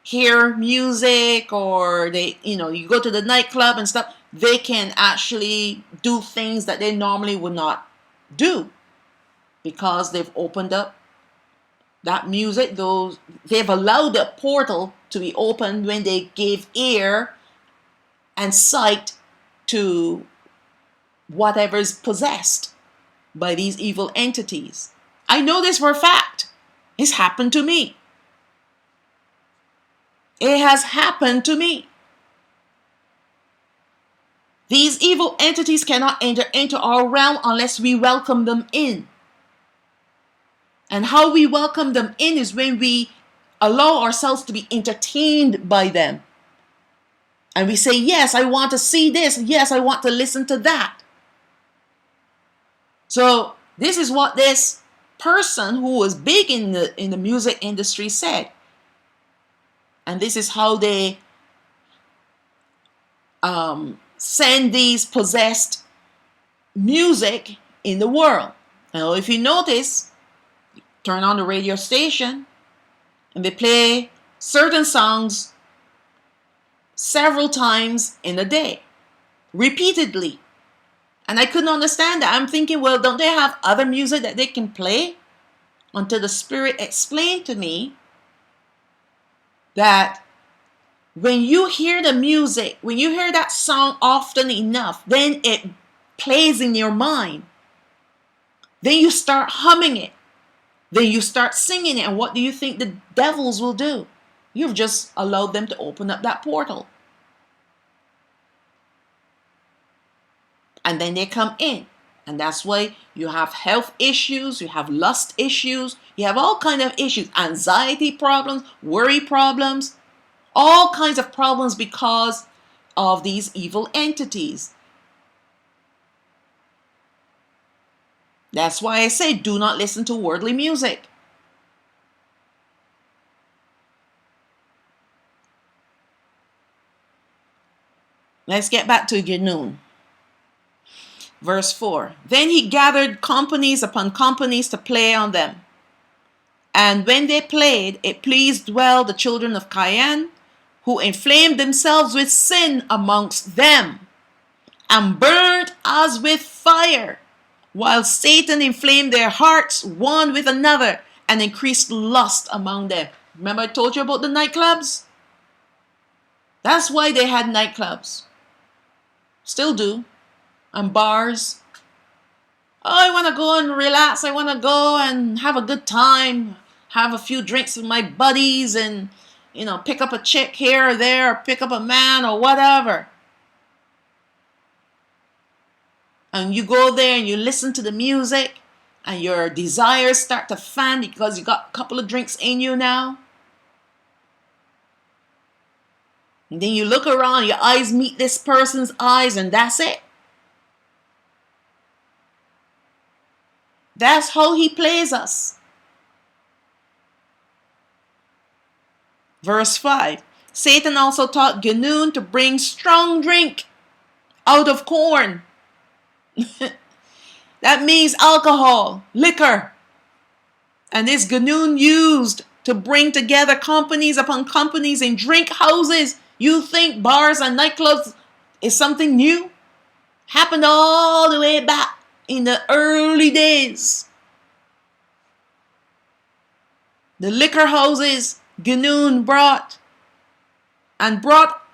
hear music, or they, you go to the nightclub and stuff, they can actually do things that they normally would not do, because they've opened up that music. They've allowed the portal to be opened when they gave ear and sight to whatever is possessed by these evil entities. I know this for a fact. It's happened to me. It has happened to me. These evil entities cannot enter into our realm unless we welcome them in. And how we welcome them in is when we allow ourselves to be entertained by them. And we say, yes, I want to see this. Yes, I want to listen to that. So this is what this person who was big in the music industry said. And this is how they send these possessed music in the world. Now, if you notice, turn on the radio station and they play certain songs several times in a day, repeatedly. And I couldn't understand that. I'm thinking, well, don't they have other music that they can play? Until the Spirit explained to me that when you hear the music, when you hear that song often enough, then it plays in your mind. Then you start humming it. Then you start singing it. And what do you think the devils will do? You've just allowed them to open up that portal. And then they come in. And that's why you have health issues, you have lust issues, you have all kinds of issues, anxiety problems, worry problems, all kinds of problems because of these evil entities. That's why I say do not listen to worldly music. Let's get back to Ginnung. Verse 4. Then he gathered companies upon companies to play on them. And when they played, it pleased well the children of Cain, who inflamed themselves with sin amongst them, and burnt as with fire, while Satan inflamed their hearts one with another, and increased lust among them. Remember I told you about the nightclubs? That's why they had nightclubs. Still do. And bars. Oh, I want to go and relax. I want to go and have a good time. Have a few drinks with my buddies and, pick up a chick here or there, or pick up a man or whatever. And you go there and you listen to the music and your desires start to fan because you got a couple of drinks in you now. And then you look around, your eyes meet this person's eyes, and that's it. That's how he plays us. Verse 5. Satan also taught Ginnung to bring strong drink out of corn. That means alcohol, liquor. And this Ginnung used to bring together companies upon companies in drink houses. You think bars and nightclubs is something new? Happened all the way back in the early days. The liquor houses Ginnung brought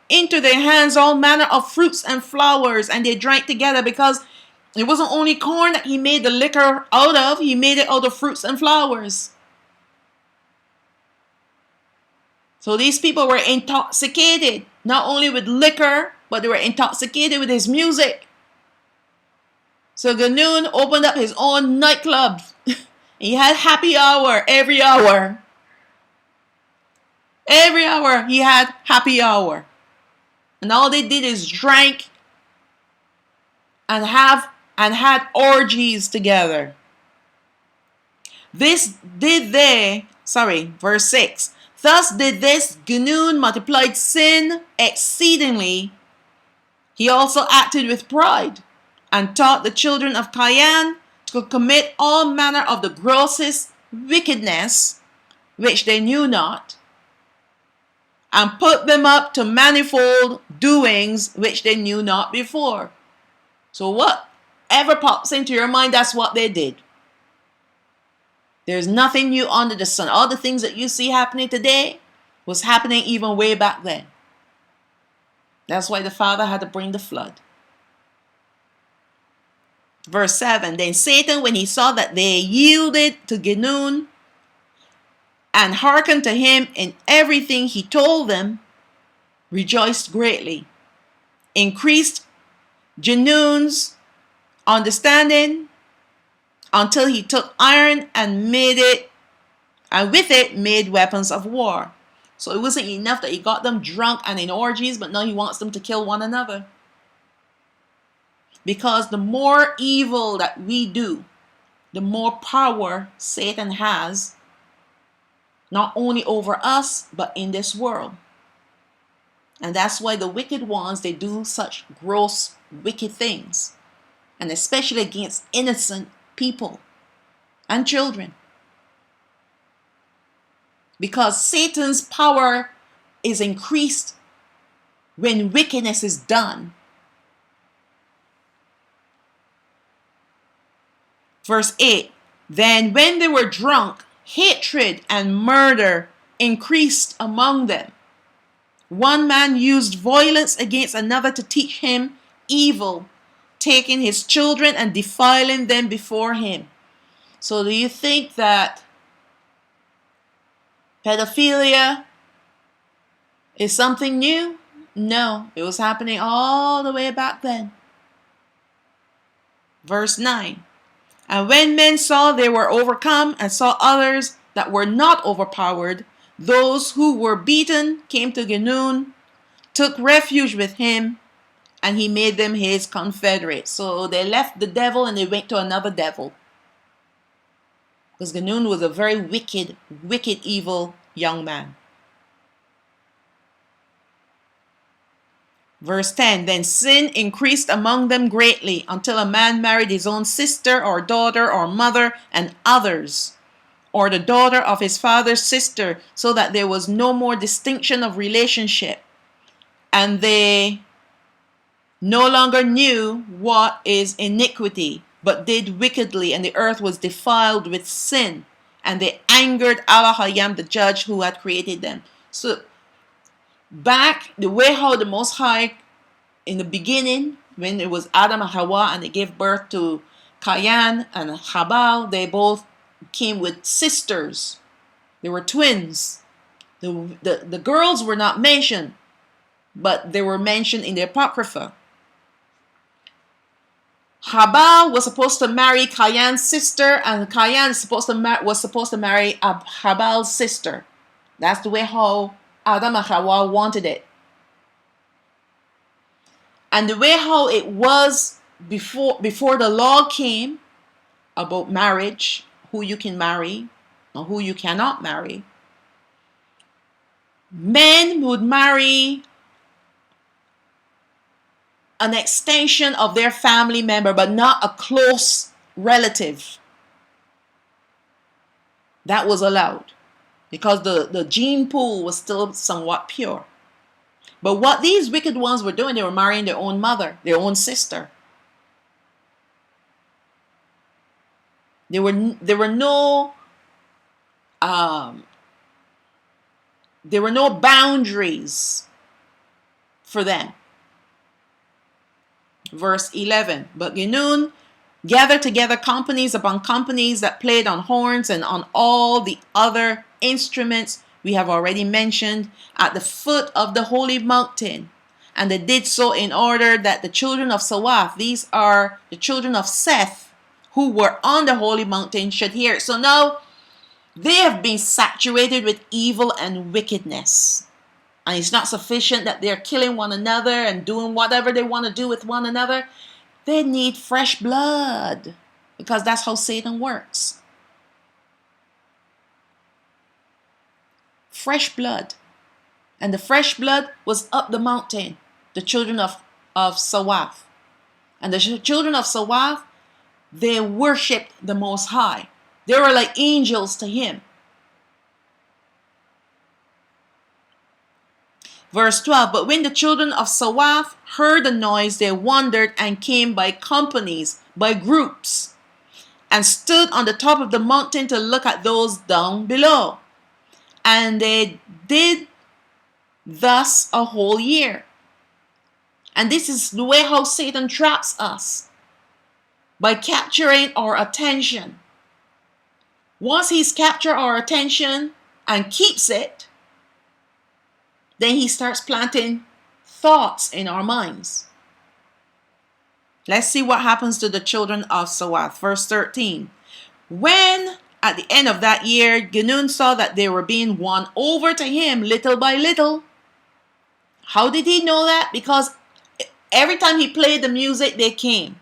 into their hands all manner of fruits and flowers, and they drank together, because it wasn't only corn that he made the liquor out of, he made it out of fruits and flowers. So these people were intoxicated, not only with liquor, but they were intoxicated with his music. So Ginnung opened up his own nightclub. He had happy hour every hour. Every hour he had happy hour. And all they did is drank and had orgies together. Verse 6. Thus did this Ginnung multiplied sin exceedingly. He also acted with pride, and taught the children of Cain to commit all manner of the grossest wickedness, which they knew not. and put them up to manifold doings which they knew not before. So whatever pops into your mind, that's what they did. There's nothing new under the sun. All the things that you see happening today was happening even way back then. That's why the Father had to bring the flood. Verse 7, then Satan, when he saw that they yielded to Genun and hearkened to him in everything he told them, rejoiced greatly, increased Genun's understanding until he took iron and with it made weapons of war. So it wasn't enough that he got them drunk and in orgies, but now he wants them to kill one another. Because the more evil that we do, the more power Satan has, not only over us, but in this world. And that's why the wicked ones, they do such gross, wicked things. And especially against innocent people and children. Because Satan's power is increased when wickedness is done. Verse 8, then when they were drunk, hatred and murder increased among them. One man used violence against another to teach him evil, taking his children and defiling them before him. So do you think that pedophilia is something new? No, it was happening all the way back then. Verse 9, and when men saw they were overcome and saw others that were not overpowered, those who were beaten came to Genun, took refuge with him, and he made them his confederates. So they left the devil and they went to another devil. Because Genun was a very wicked, evil young man. Verse 10, then sin increased among them greatly until a man married his own sister or daughter or mother and others, or the daughter of his father's sister, so that there was no more distinction of relationship. And they no longer knew what is iniquity, but did wickedly, and the earth was defiled with sin. And they angered Elohim, the judge who had created them. So back the way how the Most High in the beginning, when it was Adam and Hawa and they gave birth to Cain and Habal, they both came with sisters. They were twins. The girls were not mentioned, but they were mentioned in the Apocrypha. Habal was supposed to marry Cain's sister, and Cain was supposed to marry Habal's sister. That's the way how Adam and Hawa wanted it. And the way how it was before the law came about marriage, who you can marry and who you cannot marry, men would marry an extension of their family member, but not a close relative. That was allowed because the gene pool was still somewhat pure. But what these wicked ones were doing, they were marrying their own mother, their own sister. There were no boundaries for them. Verse 11, but Genun gathered together companies upon companies that played on horns and on all the other instruments we have already mentioned at the foot of the holy mountain. And they did so in order that the children of Sawath, these are the children of Seth, who were on the holy mountain, should hear it. So now they have been saturated with evil and wickedness. And it's not sufficient that they're killing one another and doing whatever they want to do with one another. They need fresh blood, because that's how Satan works. Fresh blood. And the fresh blood was up the mountain, the children of Sawath. And the children of Sawath, they worshipped the Most High. They were like angels to him. Verse 12, but when the children of Sawath heard the noise, they wondered and came by companies, by groups, and stood on the top of the mountain to look at those down below. And they did thus a whole year. And this is the way how Satan traps us, by capturing our attention. Once he's captured our attention and keeps it, then he starts planting thoughts in our minds. Let's see what happens to the children of Sawath. Verse 13. When at the end of that year, Genun saw that they were being won over to him little by little. How did he know that? Because every time he played the music, they came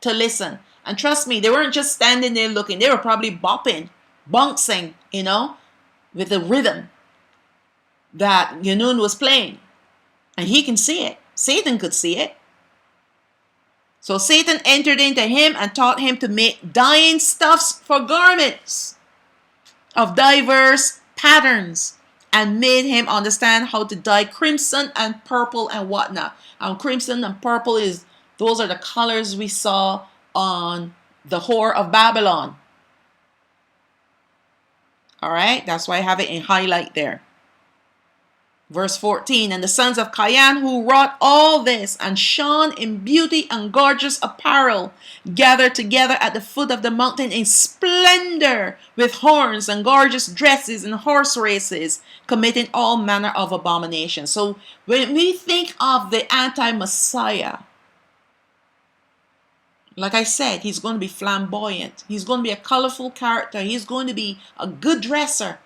to listen. And trust me, they weren't just standing there looking. They were probably bopping, bouncing, with the rhythm that Genun was playing. And he can see it. Satan could see it. So Satan entered into him and taught him to make dyeing stuffs for garments of diverse patterns, and made him understand how to dye crimson and purple and whatnot. And crimson and purple those are the colors we saw on the Whore of Babylon. All right, that's why I have it in highlight there. Verse 14, and the sons of Cayan who wrought all this and shone in beauty and gorgeous apparel gathered together at the foot of the mountain in splendor with horns and gorgeous dresses and horse races, committing all manner of abominations. So when we think of the anti-Messiah, like I said, he's going to be flamboyant. He's going to be a colorful character. He's going to be a good dresser.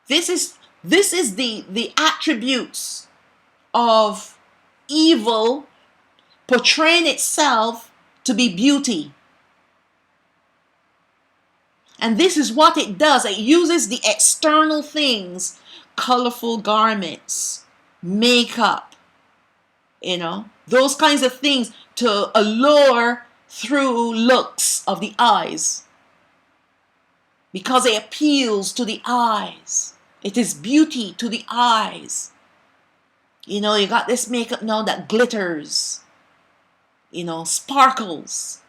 This is the attributes of evil portraying itself to be beauty. And this is what it does. It uses the external things, colorful garments, makeup, those kinds of things to allure through looks of the eyes. Because it appeals to the eyes. It is beauty to the eyes. You got this makeup now that glitters. Sparkles.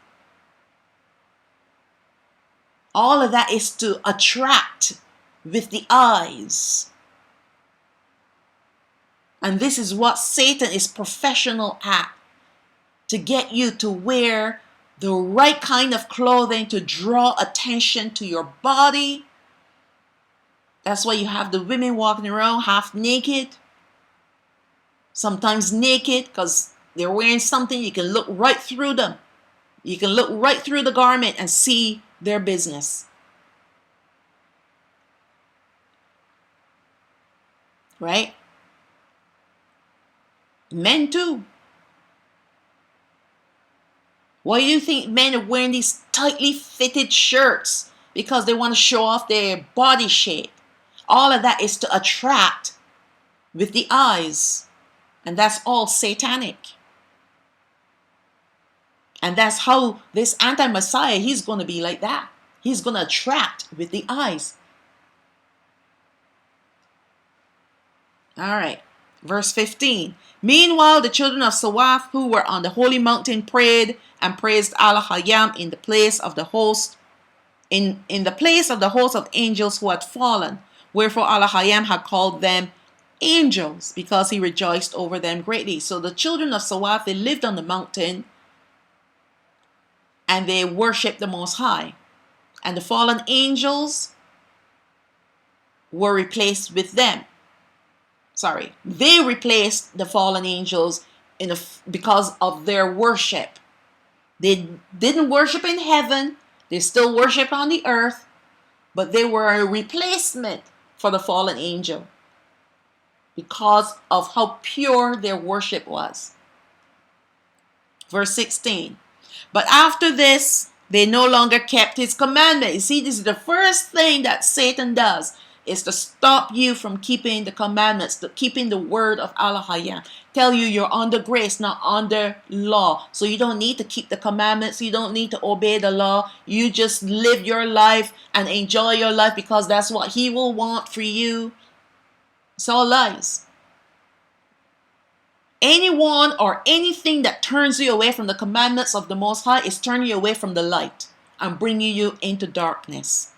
All of that is to attract with the eyes. And this is what Satan is professional at. To get you to wear the right kind of clothing to draw attention to your body. That's why you have the women walking around half naked. Sometimes naked because they're wearing something. You can look right through them. You can look right through the garment and see their business. Right? Men too. Why do you think men are wearing these tightly fitted shirts? Because they want to show off their body shape. All of that is to attract with the eyes. And that's all satanic. And that's how this anti-Messiah, he's going to be like that. He's going to attract with the eyes. All right. Verse 15. Meanwhile, the children of Sawath who were on the holy mountain prayed and praised Allahayam in the place of the host, in the place of the host of angels who had fallen. Wherefore Allahayam had called them angels, because he rejoiced over them greatly. So the children of Sawath, they lived on the mountain and they worshipped the Most High. And the fallen angels were replaced with them. They replaced the fallen angels because of their worship. They didn't worship in heaven. They still worship on the earth. But they were a replacement for the fallen angel because of how pure their worship was. Verse 16. But after this, they no longer kept his commandment. You see, this is the first thing that Satan does, is to stop you from keeping the commandments, keeping the word of Allahayam, tell you you're under grace, not under law. So you don't need to keep the commandments. You don't need to obey the law. You just live your life and enjoy your life because that's what he will want for you. It's all lies. Anyone or anything that turns you away from the commandments of the Most High is turning you away from the light and bringing you into darkness.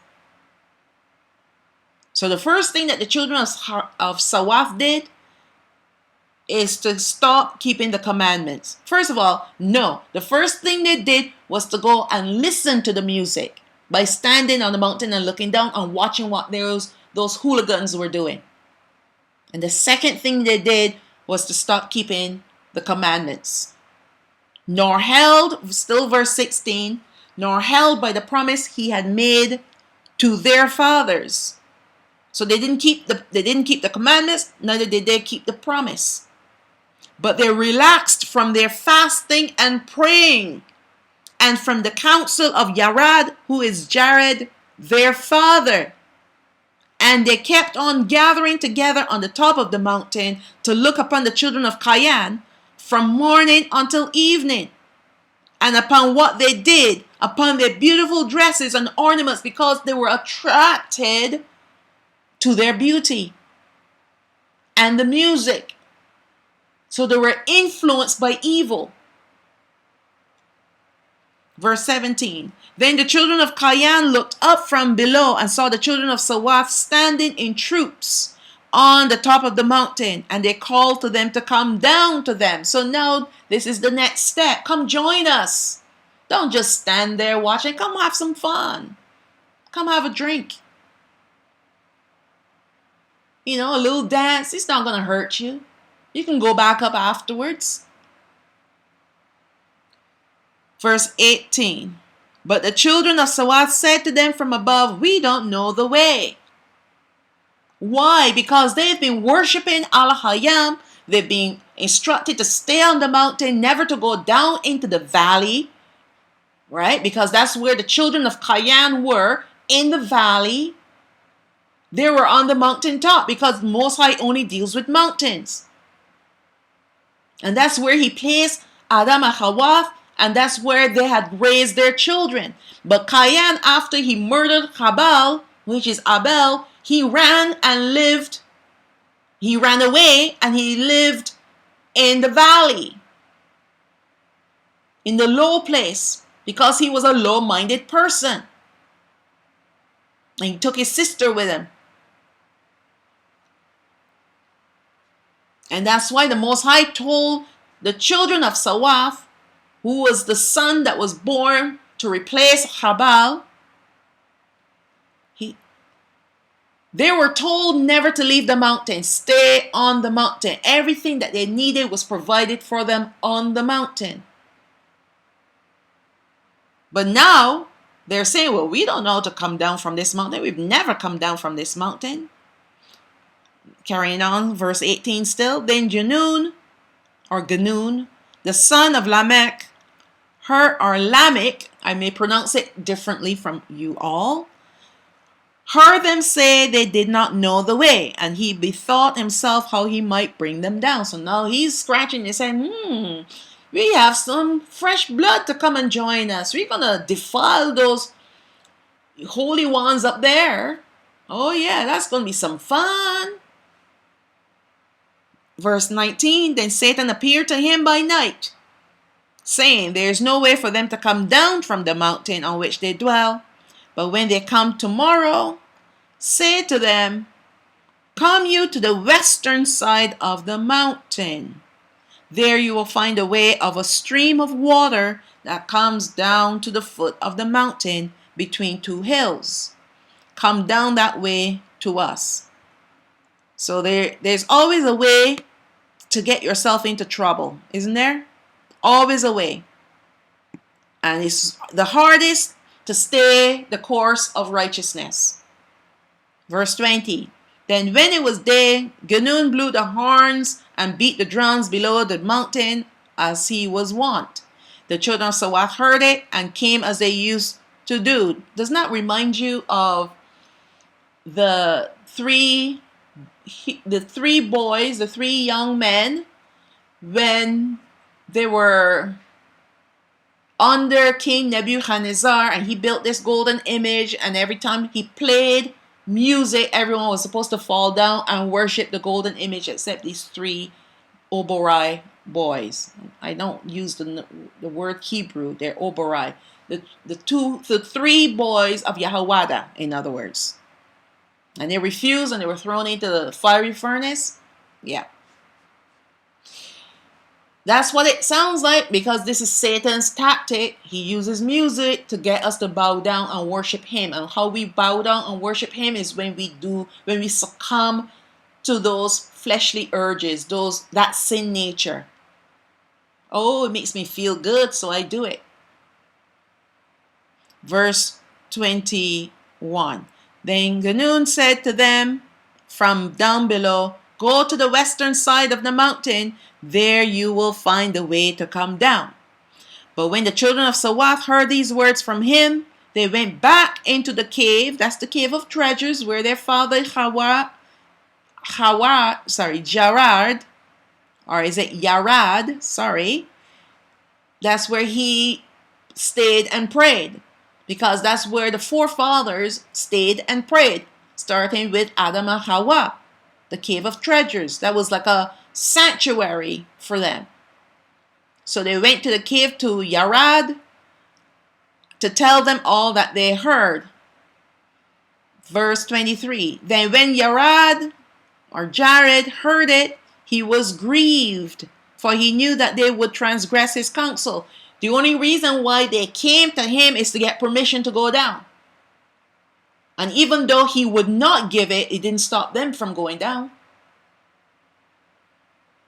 So the first thing that the children of Sawaf did is to stop keeping the commandments. First of all, no. The first thing they did was to go and listen to the music by standing on the mountain and looking down and watching what those hooligans were doing. And the second thing they did was to stop keeping the commandments. Nor held, still verse 16, nor held by the promise he had made to their fathers. So they didn't keep the commandments, neither did they keep the promise. But they relaxed from their fasting and praying, and from the counsel of Yarad, who is Jared, their father. And they kept on gathering together on the top of the mountain to look upon the children of Kayan from morning until evening, and upon what they did, upon their beautiful dresses and ornaments, because they were attracted to their beauty and the music. So they were influenced by evil. Verse 17. Then the children of Kayan looked up from below and saw the children of Sawaf standing in troops on the top of the mountain, and they called to them to come down to them. So now this is the next step. Come join us. Don't just stand there watching. Come have some fun. Come have a drink. You know, a little dance. It's not going to hurt you. You can go back up afterwards. Verse 18. But the children of Sawat said to them from above, we don't know the way. Why? Because they've been worshiping Al-Hayam. They've been instructed to stay on the mountain, never to go down into the valley. Right? Because that's where the children of Kayan were, in the valley. They were on the mountaintop because Most High only deals with mountains. And that's where he placed Adam and Hawa, and that's where they had raised their children. But Kayan, after he murdered Habal, which is Abel, he ran away and he lived in the valley, in the low place, because he was a low-minded person. And he took his sister with him. And that's why the Most High told the children of Sawaf, who was the son that was born to replace Habal, they were told never to leave the mountain, stay on the mountain. Everything that they needed was provided for them on the mountain. But now they're saying, well, we don't know how to come down from this mountain. We've never come down from this mountain. Carrying on, verse 18 still. Then Ganun, the son of Lamech, Lamech, I may pronounce it differently from you all, heard them say they did not know the way, and he bethought himself how he might bring them down. So now he's scratching his head, we have some fresh blood to come and join us. We're going to defile those holy ones up there. Oh yeah, that's going to be some fun. Verse 19, then Satan appeared to him by night, saying, there is no way for them to come down from the mountain on which they dwell. But when they come tomorrow, say to them, come you to the western side of the mountain. There you will find a way of a stream of water that comes down to the foot of the mountain between two hills. Come down that way to us. So there's always a way to get yourself into trouble, isn't there? Always a way. And it's the hardest to stay the course of righteousness. Verse 20. Then when it was day, Ganun blew the horns and beat the drums below the mountain as he was wont. The children of Sawat heard it and came as they used to do. Does not remind you of the three boys, the three young men when they were under King Nebuchadnezzar and he built this golden image, and every time he played music, everyone was supposed to fall down and worship the golden image except these three Oborai boys. I don't use the word Hebrew, they're Oborai. The three boys of Yahweh, in other words. And they refused and they were thrown into the fiery furnace. Yeah. That's what it sounds like, because this is Satan's tactic. He uses music to get us to bow down and worship him. And how we bow down and worship him is when we succumb to those fleshly urges, that sin nature. Oh, it makes me feel good, so I do it. Verse 21. Then Ganun said to them from down below, "Go to the western side of the mountain. There you will find the way to come down." But when the children of Sawath heard these words from him, they went back into the cave. That's the cave of treasures where their father Jarad, or is it Yarad? Sorry. That's where he stayed and prayed, because that's where the forefathers stayed and prayed, starting with Adam and Hawa, the cave of treasures. That was like a sanctuary for them. So they went to the cave to Yarad to tell them all that they heard. Verse 23. Then when Yarad or Jared heard it, he was grieved, for he knew that they would transgress his counsel. The only reason why they came to him is to get permission to go down. And even though he would not give it, it didn't stop them from going down.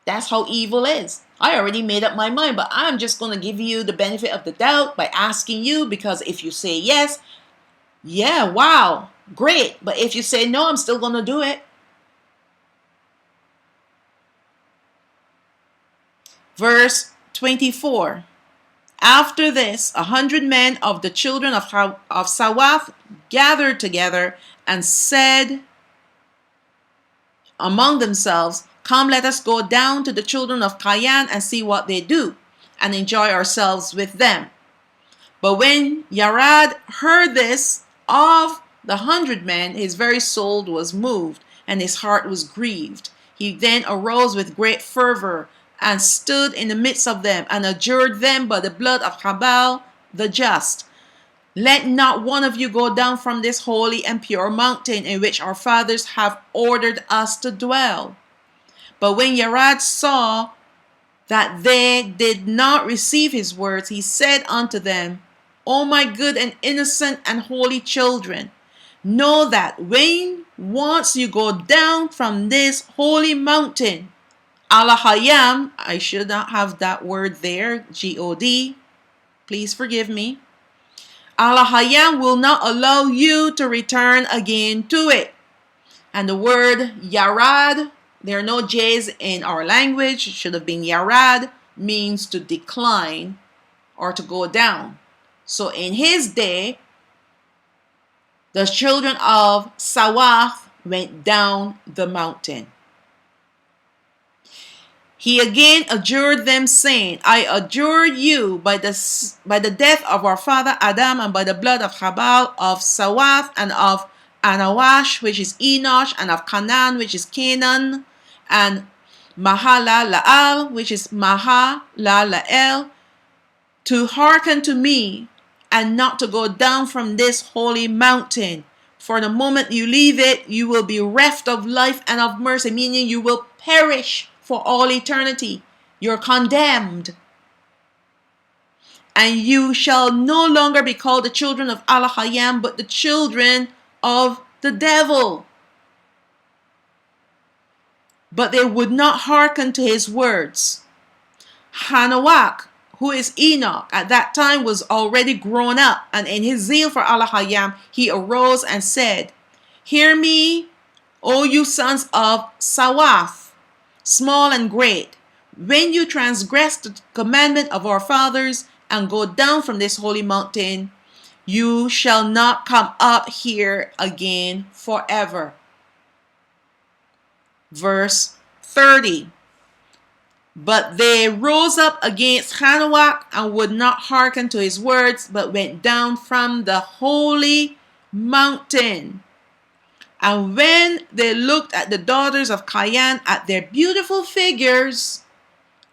That's how evil is. I already made up my mind, but I'm just going to give you the benefit of the doubt by asking you, because if you say yes, yeah, wow, great. But if you say no, I'm still going to do it. Verse 24. After this, 100 men of the children of Sawath gathered together and said among themselves, "Come, let us go down to the children of Kayan and see what they do, and enjoy ourselves with them." But when Yarad heard this of the 100 men, his very soul was moved, and his heart was grieved. He then arose with great fervor, and stood in the midst of them, and adjured them by the blood of Habal the just, "Let not one of you go down from this holy and pure mountain in which our fathers have ordered us to dwell." But when Yarad saw that they did not receive his words, he said unto them, "O my good and innocent and holy children, know that when once you go down from this holy mountain, Alahayam," I should not have that word there, God, please forgive me, "Alahayam will not allow you to return again to it." And the word Yarad, there are no J's in our language, it should have been Yarad, means to decline or to go down. So in his day, the children of Sawath went down the mountain. He again adjured them, saying, "I adjure you by the death of our father Adam, and by the blood of Habal of Sawath, and of Anawash, which is Enosh, and of Canaan, which is Canaan, and Mahalalael, which is Mahalalael, to hearken to me, and not to go down from this holy mountain. For the moment you leave it, you will be reft of life and of mercy," meaning you will perish for all eternity. You're condemned. "And you shall no longer be called the children of Alahayam, but the children of the devil." But they would not hearken to his words. Hanawak, who is Enoch, at that time was already grown up, and in his zeal for Alahayam, he arose and said, "Hear me, O you sons of Sawath, small and great. When you transgress the commandment of our fathers and go down from this holy mountain, you shall not come up here again forever." Verse 30. But they rose up against Hanawak and would not hearken to his words, but went down from the holy mountain. And when they looked at the daughters of Cayenne, at their beautiful figures,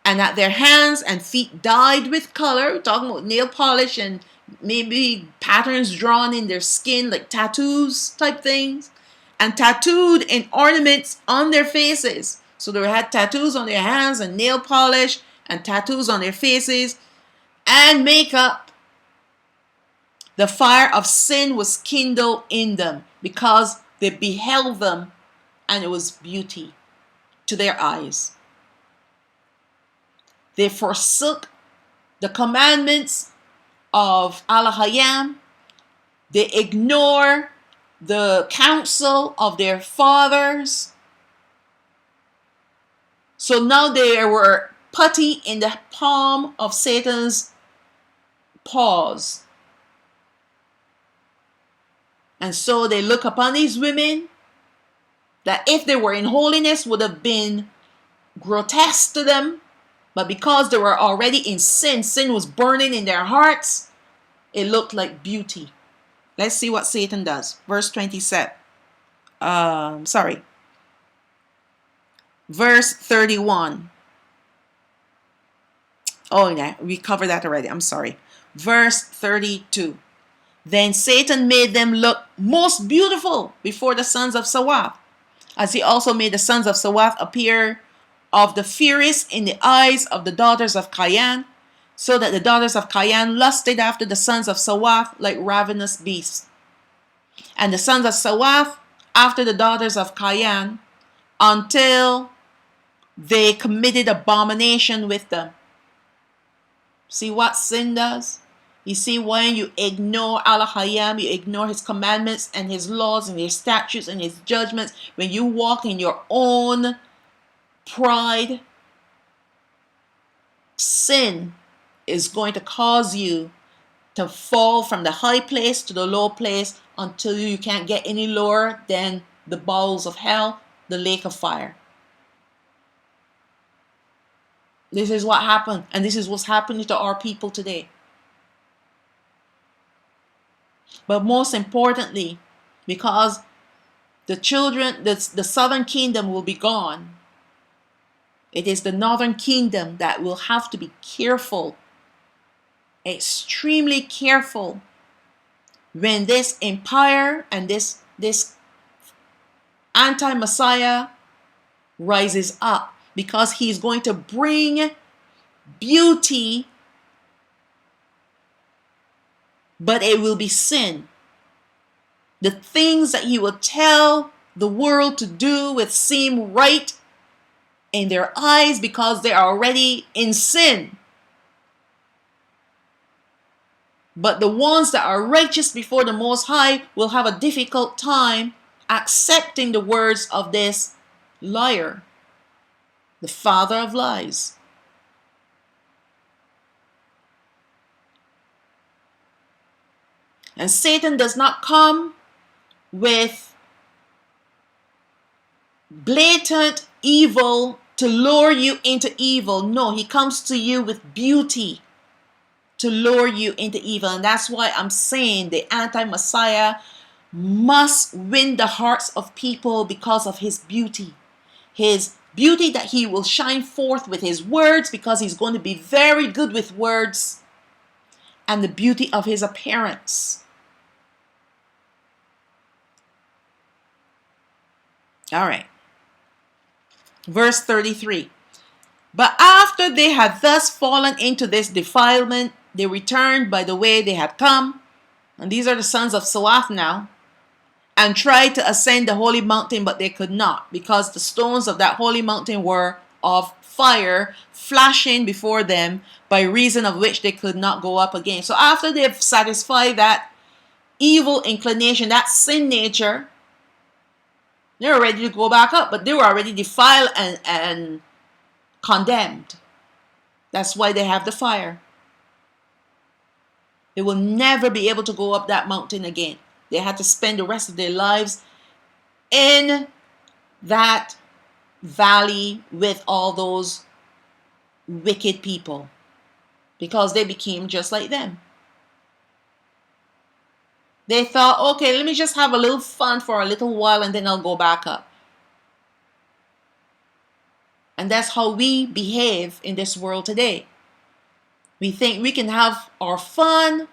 and at their hands and feet dyed with color, we're talking about nail polish and maybe patterns drawn in their skin, like tattoos type things, and tattooed in ornaments on their faces. So they had tattoos on their hands and nail polish and tattoos on their faces and makeup. The fire of sin was kindled in them because they beheld them, and it was beauty to their eyes. They forsook the commandments of Elohim. They ignore the counsel of their fathers. So now they were putty in the palm of Satan's paws. And so they look upon these women that if they were in holiness would have been grotesque to them. But because they were already in sin, sin was burning in their hearts, it looked like beauty. Let's see what Satan does. Verse 27. Verse 31. Oh, yeah, we covered that already. I'm sorry. Verse 32. Then Satan made them look most beautiful before the sons of Sawath, as he also made the sons of Sawath appear of the fierce in the eyes of the daughters of Cayenne, so that the daughters of Cayenne lusted after the sons of Sawath like ravenous beasts. And the sons of Sawath after the daughters of Cayenne, until they committed abomination with them. See what sin does? You see, when you ignore Elohim, you ignore his commandments and his laws and his statutes and his judgments, when you walk in your own pride, sin is going to cause you to fall from the high place to the low place until you can't get any lower than the bowels of hell, the lake of fire. This is what happened, and this is what's happening to our people today. But most importantly, because the children, the southern kingdom will be gone, it is the northern kingdom that will have to be careful, extremely careful, when this empire and this anti-Messiah rises up, because he's going to bring beauty, but it will be sin. The things that he will tell the world to do will seem right in their eyes because they are already in sin. But the ones that are righteous before the Most High will have a difficult time accepting the words of this liar, the father of lies. And Satan does not come with blatant evil to lure you into evil. No, he comes to you with beauty to lure you into evil. And that's why I'm saying the anti-Messiah must win the hearts of people because of his beauty. His beauty that he will shine forth with his words, because he's going to be very good with words, and the beauty of his appearance. All right. Verse 33. But after they had thus fallen into this defilement, they returned by the way they had come. And these are the sons of Sawath now. And tried to ascend the holy mountain, but they could not, because the stones of that holy mountain were of fire, flashing before them, by reason of which they could not go up again. So after they've satisfied that evil inclination, that sin nature, they were ready to go back up, but they were already defiled and condemned. That's why they have the fire. They will never be able to go up that mountain again. They had to spend the rest of their lives in that valley with all those wicked people because they became just like them. They thought, okay, let me just have a little fun for a little while and then I'll go back up. And that's how we behave in this world today. We think we can have our fun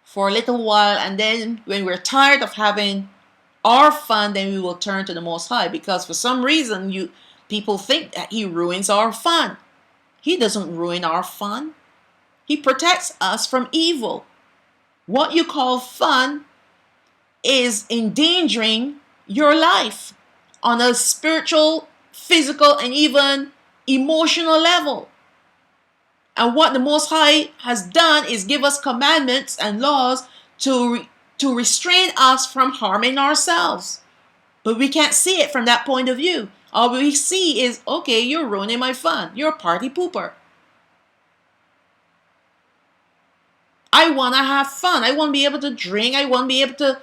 for a little while, and then when we're tired of having our fun, then we will turn to the Most High, because for some reason people think that He ruins our fun. He doesn't ruin our fun. He protects us from evil. What you call fun is endangering your life on a spiritual, physical, and even emotional level. And what the Most High has done is give us commandments and laws to restrain us from harming ourselves. But we can't see it from that point of view. All we see is, okay, you're ruining my fun. You're a party pooper. I want to have fun. I want to be able to drink. I want to be able to,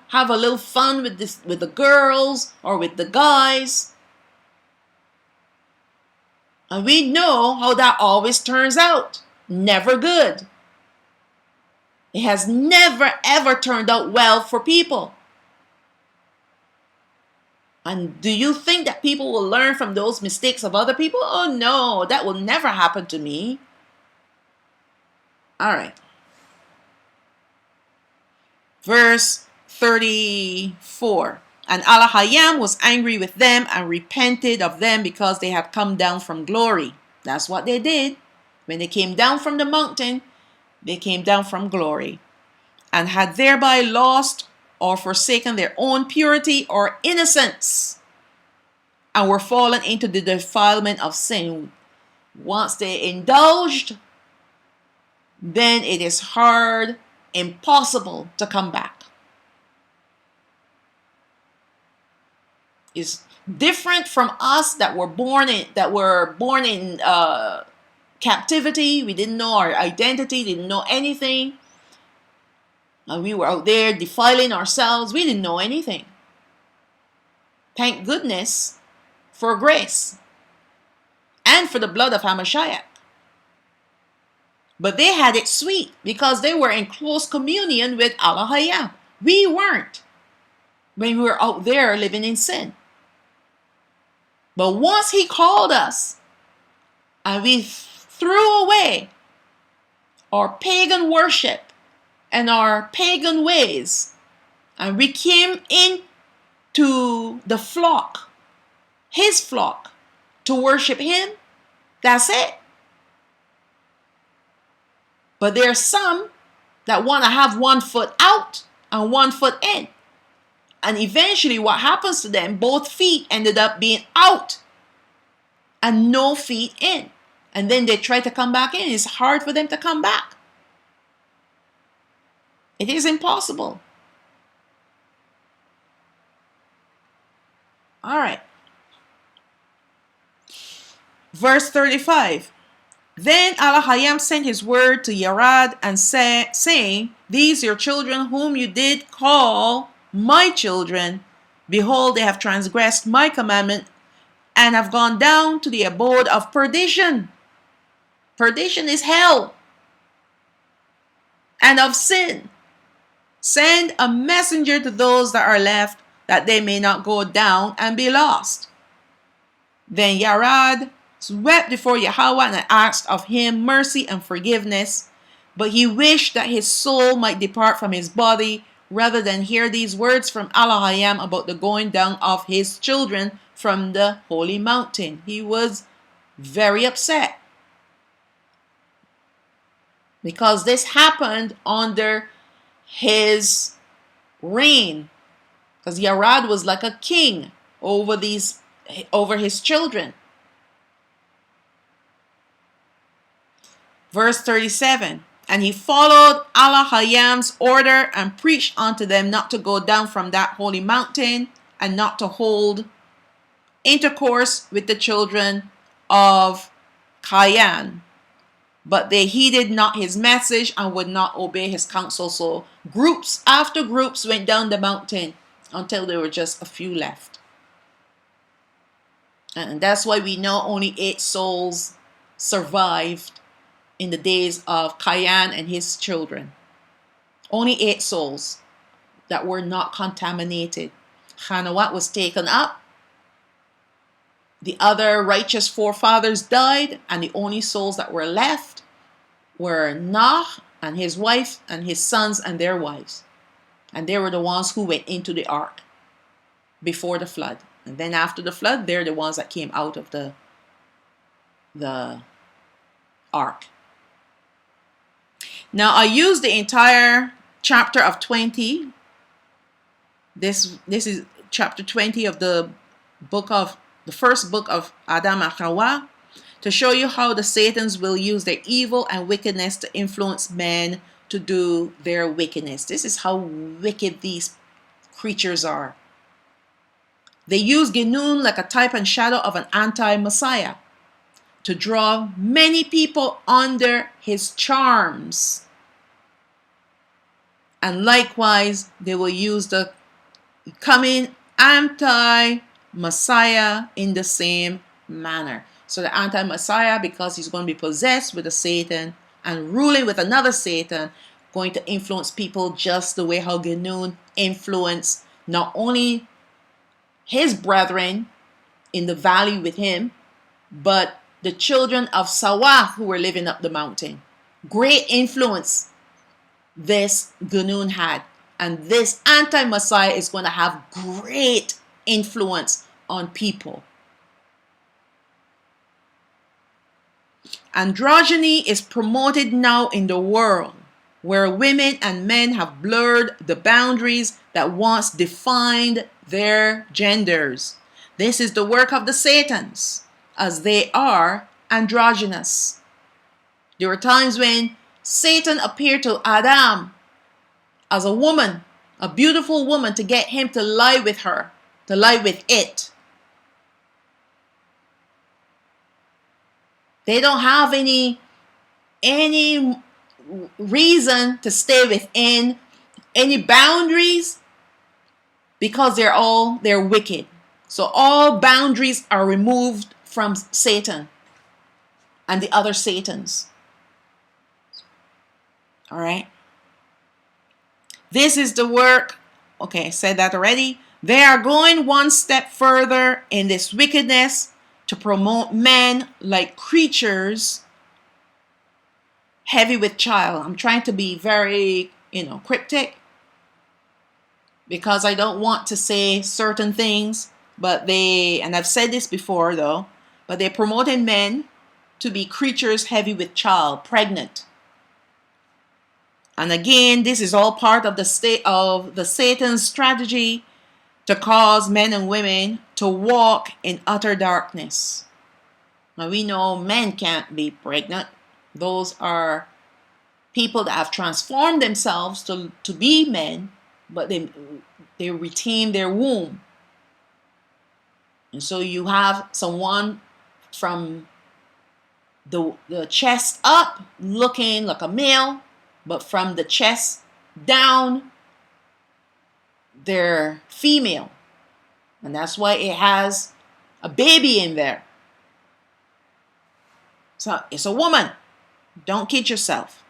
have a little fun with the girls or with the guys. And we know how that always turns out. Never good. It has never ever turned out well for people. And do you think that people will learn from those mistakes of other people? Oh no, that will never happen to me. All right. Verse 34. And Alahayam was angry with them and repented of them because they had come down from glory. That's what they did. When they came down from the mountain, they came down from glory, and had thereby lost or forsaken their own purity or innocence, and were fallen into the defilement of sin. Once they indulged, then it is hard, impossible to come back. It's different from us that were born in captivity. We didn't know our identity, didn't know anything. And we were out there defiling ourselves. We didn't know anything. Thank goodness for grace and for the blood of Hamashiach. But they had it sweet because they were in close communion with Alahayam. We weren't when we were out there living in sin. But once He called us and we threw away our pagan worship and our pagan ways, and we came into the flock, His flock, to worship Him, that's it. But there are some that want to have one foot out and one foot in. And eventually what happens to them, both feet ended up being out and no feet in. And then they try to come back in. It's hard for them to come back. It is impossible. All right. Verse 35. Then Alahayam sent his word to Yarad and saying, These your children whom you did call my children, behold, they have transgressed my commandment and have gone down to the abode of perdition. Perdition is hell. And of sin. Send a messenger to those that are left, that they may not go down and be lost. Then Yarad wept before Yahweh and asked of him mercy and forgiveness, but he wished that his soul might depart from his body rather than hear these words from Alahayam about the going down of his children from the holy mountain. He was very upset because this happened under his reign, because Yarad was like a king over his children. Verse 37. And he followed Alahayam's order and preached unto them not to go down from that holy mountain and not to hold intercourse with the children of Kayan. But they heeded not his message and would not obey his counsel. So groups after groups went down the mountain until there were just a few left. And that's why we know only 8 souls survived in the days of Cain and his children. Only 8 souls that were not contaminated. Hanawat was taken up. The other righteous forefathers died, and the only souls that were left were Noah and his wife and his sons and their wives. And they were the ones who went into the ark before the flood. And then after the flood, they're the ones that came out of the ark. Now, I used the entire chapter of 20. This is chapter 20 of the first book of Adam and Hawa, to show you how the Satans will use their evil and wickedness to influence men to do their wickedness. This is how wicked these creatures are. They use Genun like a type and shadow of an anti-Messiah to draw many people under his charms. And likewise, they will use the coming anti-Messiah in the same manner. So the anti-Messiah, because he's going to be possessed with a Satan and ruling with another Satan, going to influence people just the way how Genun influenced not only his brethren in the valley with him, but the children of Sawah who were living up the mountain. Great influence this Genun had. And this anti-Messiah is going to have great influence on people. Androgyny is promoted now in the world, where women and men have blurred the boundaries that once defined their genders. This is the work of the Satans, as they are androgynous. There were times when Satan appeared to Adam as a woman, a beautiful woman, to get him to lie with her, to lie with it. They don't have any reason to stay within any boundaries, because they're wicked. So all boundaries are removed from Satan and the other Satans. All right. This is the work. Okay, I said that already. They are going one step further in this wickedness to promote men like creatures heavy with child. I'm trying to be very, cryptic, because I don't want to say certain things, and I've said this before though, but they're promoting men to be creatures heavy with child, pregnant. And again, this is all part of the Satan's strategy to cause men and women to walk in utter darkness. Now we know men can't be pregnant. Those are people that have transformed themselves to be men, but they retain their womb. And so you have someone from the chest up looking like a male, but from the chest down, they're female. And that's why it has a baby in there. So it's a woman. Don't kid yourself.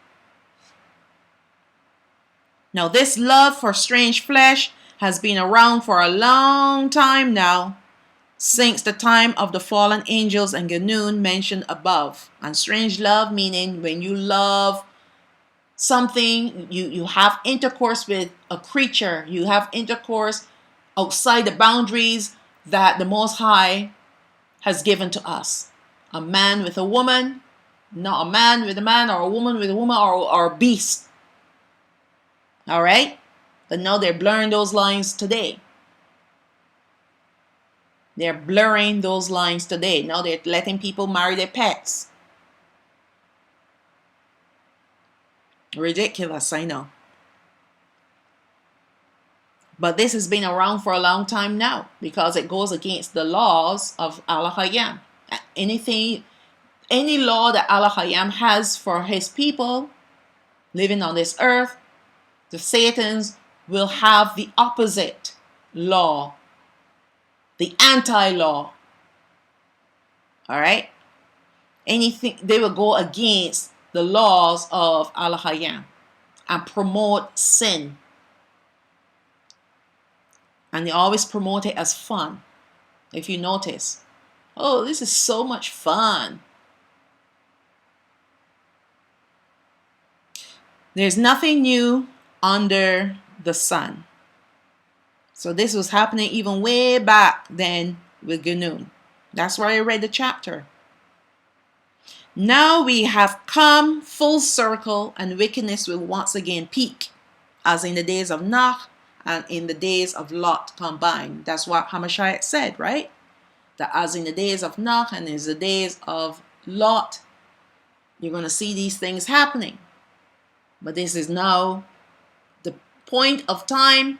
Now, this love for strange flesh has been around for a long time now, since the time of the fallen angels and Genun mentioned above. And strange love meaning when you love something, you have intercourse with a creature, you have intercourse outside the boundaries that the Most High has given to us. A man with a woman, not a man with a man, or a woman with a woman, or a beast. All right? But now they're blurring those lines today. They're blurring those lines today. Now they're letting people marry their pets. Ridiculous, I know. But this has been around for a long time now, because it goes against the laws of Allah Hayam. Any law that Allah Hayam has for his people living on this earth, the Satans will have the opposite law, the anti-law. All right? Anything, they will go against the laws of Al-Hayyan and promote sin. And they always promote it as fun. If you notice, oh, this is so much fun. There's nothing new under the sun. So this was happening even way back then with Ganun. That's why I read the chapter. Now we have come full circle, and wickedness will once again peak, as in the days of Noah and in the days of Lot combined. That's what Hamashiach said, right? That as in the days of Noah and in the days of Lot, you're going to see these things happening. But this is now the point of time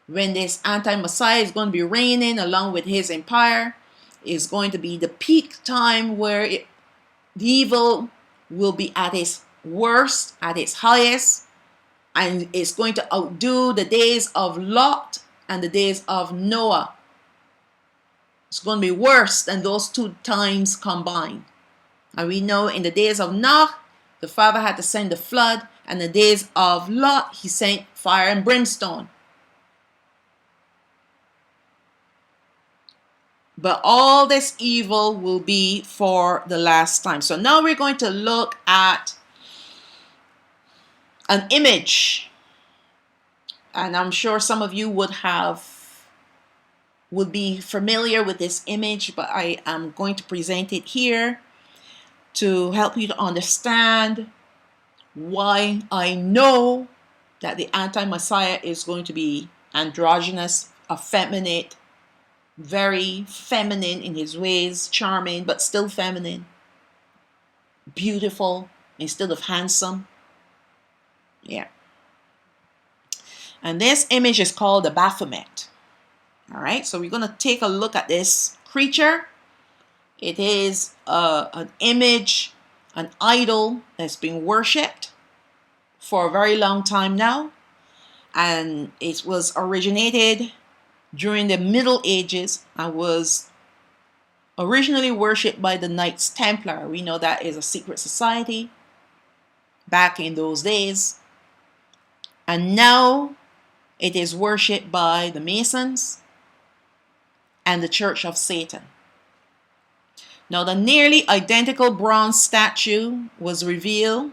when this anti-Messiah is going to be reigning along with his empire. Is going to be the peak time where the evil will be at its worst, at its highest, and it's going to outdo the days of Lot and the days of Noah. It's going to be worse than those two times combined. And we know in the days of Noah, the Father had to send the flood, and the days of Lot, he sent fire and brimstone. But all this evil will be for the last time. So now we're going to look at an image. And I'm sure some of you would be familiar with this image, but I am going to present it here to help you to understand why I know that the anti-Messiah is going to be androgynous, effeminate, very feminine in his ways, charming, but still feminine, beautiful instead of handsome. Yeah. And this image is called the Baphomet. All right, so we're going to take a look at this creature. It is an image, an idol that's been worshipped for a very long time now. And it was originated during the Middle Ages and was originally worshipped by the Knights Templar. We know that is a secret society back in those days. And now it is worshipped by the Masons and the Church of Satan. Now the nearly identical bronze statue was revealed.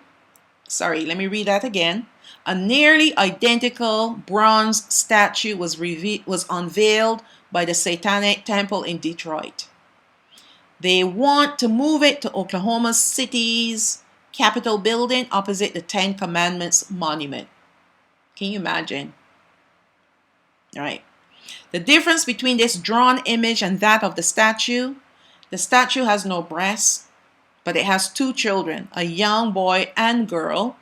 Sorry, let me read that again. A nearly identical bronze statue was unveiled by the Satanic Temple in Detroit. They want to move it to Oklahoma City's Capitol building opposite the Ten Commandments monument. Can you imagine? All right. The difference between this drawn image and that of the statue has no breasts, but it has two children, a young boy and girl,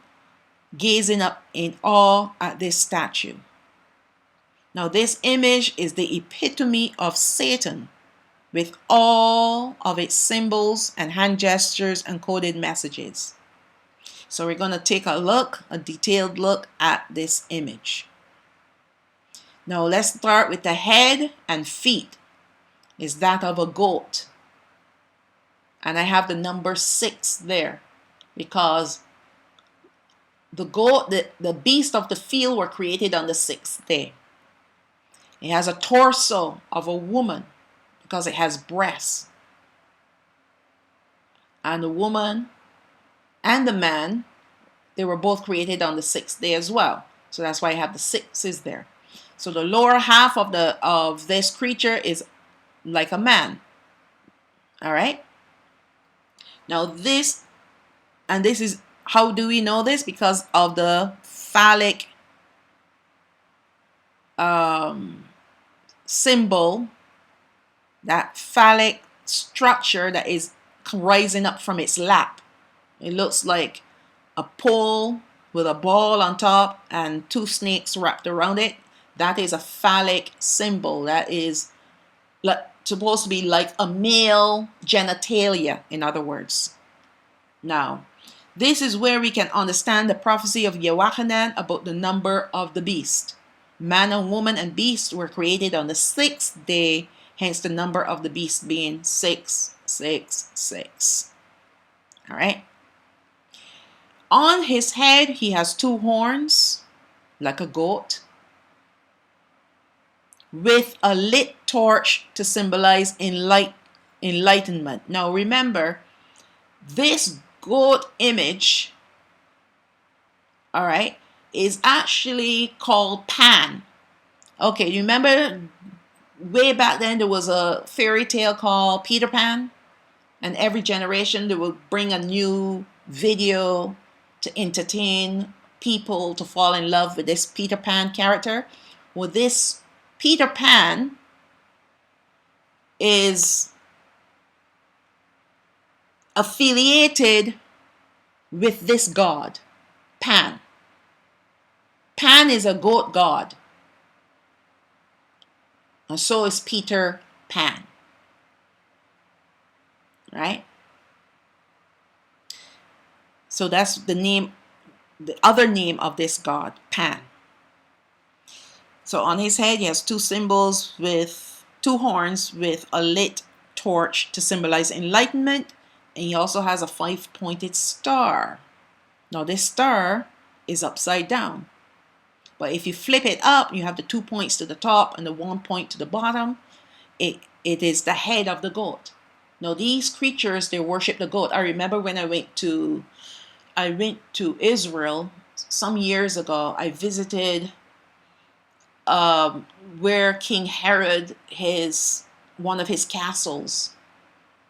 gazing up in awe at this statue. Now this image is the epitome of Satan with all of its symbols and hand gestures and coded messages. So we're going to take a detailed look at this image. Now let's start with the head and feet. Is that of a goat. And I have the number 6 there because the goat, the beast of the field were created on the 6th day. It has a torso of a woman because it has breasts. And the woman and the man, they were both created on the 6th day as well. So that's why I have the 6s there. So the lower half of this creature is like a man. All right. Now this is, how do we know this? Because of the phallic symbol, that phallic structure that is rising up from its lap. It looks like a pole with a ball on top and 2 snakes wrapped around it. That is a phallic symbol. That is supposed to be like a male genitalia, in other words. Now, this is where we can understand the prophecy of Yochanan about the number of the beast. Man and woman and beast were created on the 6th day, hence the number of the beast being 6 666. All right. On his head, he has 2 horns, like a goat, with a lit torch to symbolize enlightenment. Now remember, this goat image, all right, is actually called Pan. Okay, you remember way back then there was a fairy tale called Peter Pan, and every generation they would bring a new video to entertain people to fall in love with this Peter Pan character. Well, this Peter Pan is affiliated with this god, Pan. Pan is a goat god, and so is Peter Pan. Right? So that's the name, the other name of this god, Pan. So on his head, he has 2 symbols with 2 horns with a lit torch to symbolize enlightenment. And he also has a 5-pointed star. Now this star is upside down. But if you flip it up, you have the 2 points to the top and the 1 point to the bottom. It is the head of the goat. Now these creatures, they worship the goat. I remember when I went to Israel some years ago. I visited where King Herod, one of his castles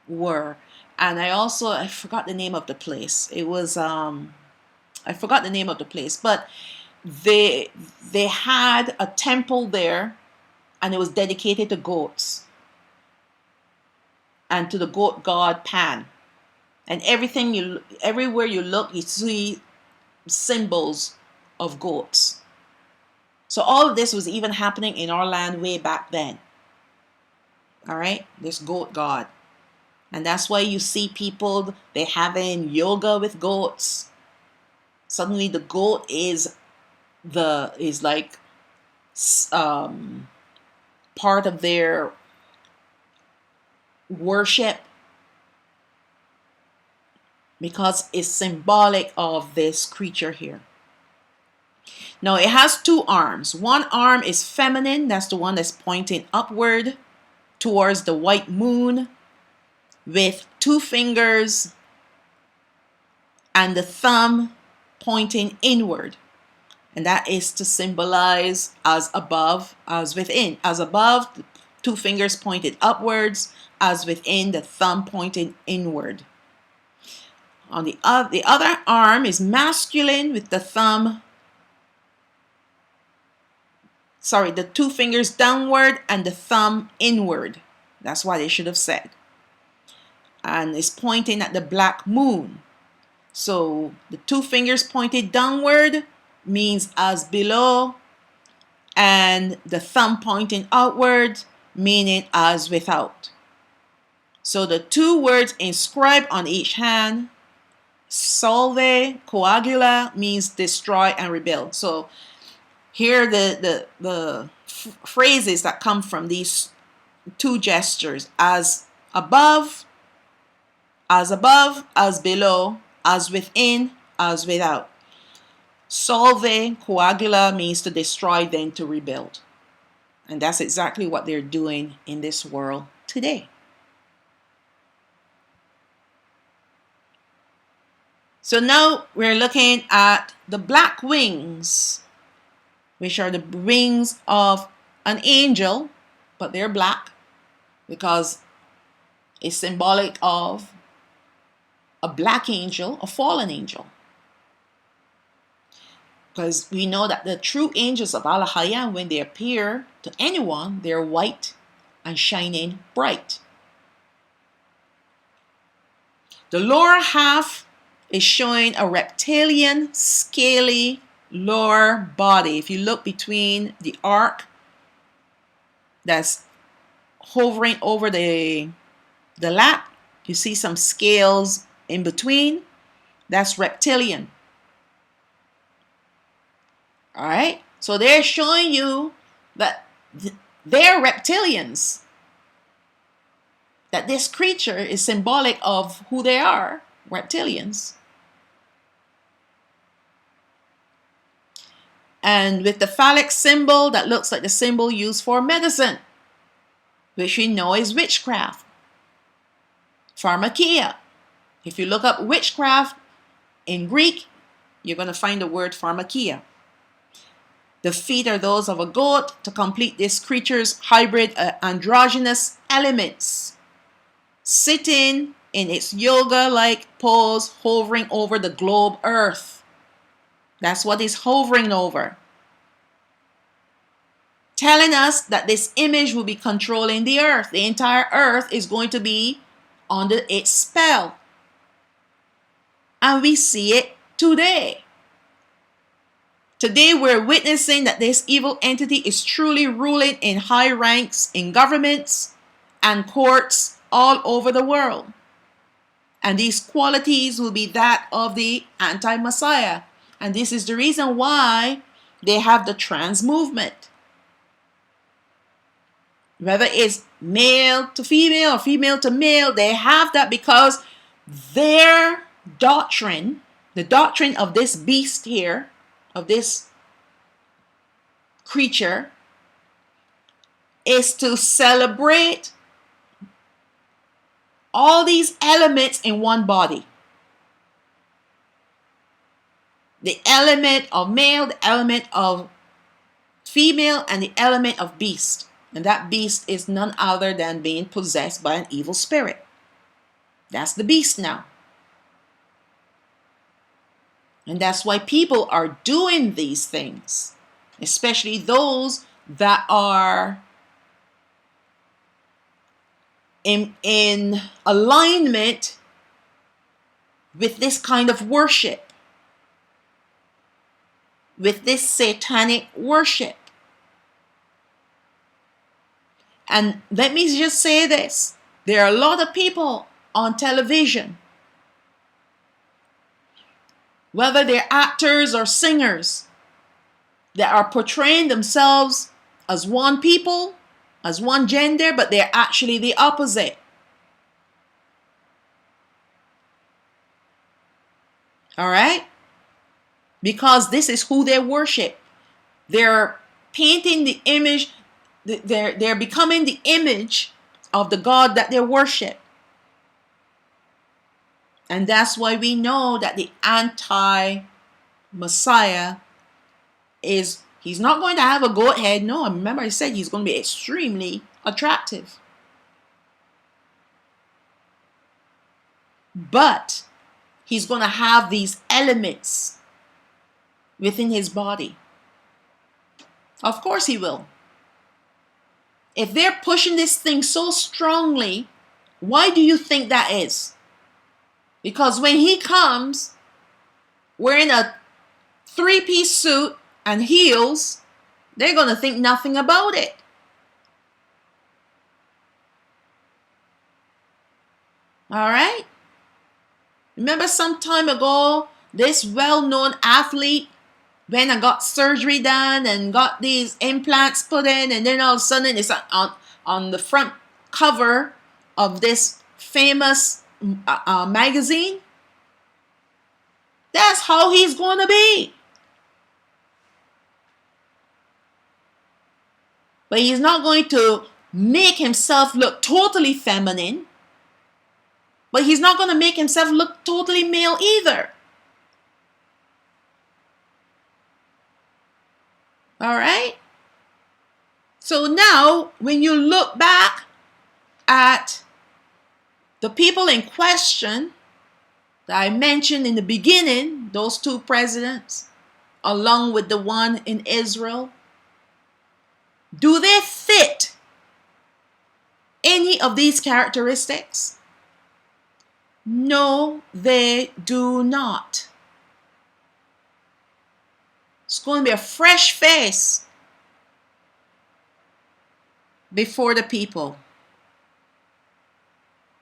were. And I forgot the name of the place. It was, I forgot the name of the place, but they had a temple there, and it was dedicated to goats and to the goat god Pan. And everywhere you look, you see symbols of goats. So all of this was even happening in our land way back then. All right, this goat god. And that's why you see people, they having yoga with goats. Suddenly the goat is like part of their worship, because it's symbolic of this creature here. Now it has 2 arms. One arm is feminine, that's the one that's pointing upward towards the white moon, with 2 fingers and the thumb pointing inward. And that is to symbolize as above, as within. As above, the 2 fingers pointed upwards, as within, the thumb pointing inward. On the other arm is masculine, with the thumb, the 2 fingers downward and the thumb inward. That's what they should have said. And it's pointing at the black moon. So the 2 fingers pointed downward means as below, and the thumb pointing outward, meaning as without. So the 2 words inscribed on each hand, Solve, Coagula, means destroy and rebuild. So here the phrases that come from these 2 gestures: as above, as below, as within, as without. Solve, Coagula means to destroy, then to rebuild. And that's exactly what they're doing in this world today. So now we're looking at the black wings, which are the wings of an angel, but they're black because it's symbolic of a black angel, a fallen angel. Because we know that the true angels of Allah Hayyan, when they appear to anyone, they're white and shining bright. The lower half is showing a reptilian, scaly lower body. If you look between the arc that's hovering over the lap, you see some scales in between. That's reptilian. All right, so they're showing you that they're reptilians. that this creature is symbolic of who they are, reptilians. And with the phallic symbol that looks like the symbol used for medicine, which we know is witchcraft. Pharmakia. If you look up witchcraft in Greek, you're going to find the word pharmakia. The feet are those of a goat to complete this creature's hybrid androgynous elements, sitting in its yoga-like pose, hovering over the globe Earth. That's what it's hovering over. Telling us that this image will be controlling the earth. The entire earth is going to be under its spell. And we see it today. Today we're witnessing that this evil entity is truly ruling in high ranks in governments and courts all over the world. And these qualities will be that of the anti-Messiah. And this is the reason why they have the trans movement. Whether it's male to female or female to male, they have that because their doctrine, the doctrine of this beast here, of this creature, is to celebrate all these elements in one body. The element of male, the element of female, and the element of beast. And that beast is none other than being possessed by an evil spirit. That's the beast now. And that's why people are doing these things, especially those that are in alignment with this kind of worship, with this satanic worship. And let me just say this. There are a lot of people on television, whether they're actors or singers, that are portraying themselves as one people, as one gender, but they're actually the opposite. All right? Because this is who they worship. They're painting the image, they're becoming the image of the God that they worship. And that's why we know that the anti-Messiah is, he's not going to have a goat head. No, remember I said he's going to be extremely attractive. But he's going to have these elements within his body. Of course he will. If they're pushing this thing so strongly, why do you think that is? Because when he comes wearing a three-piece suit and heels, they're going to think nothing about it. All right? Remember some time ago, this well-known athlete went and got surgery done and got these implants put in, and then all of a sudden it's on the front cover of this famous magazine. That's how he's going to be. But he's not going to make himself look totally feminine. But he's not going to make himself look totally male either. All right? So now, when you look back at the people in question that I mentioned in the beginning, those two presidents, along with the one in Israel, do they fit any of these characteristics? No, they do not. It's going to be a fresh face before the people.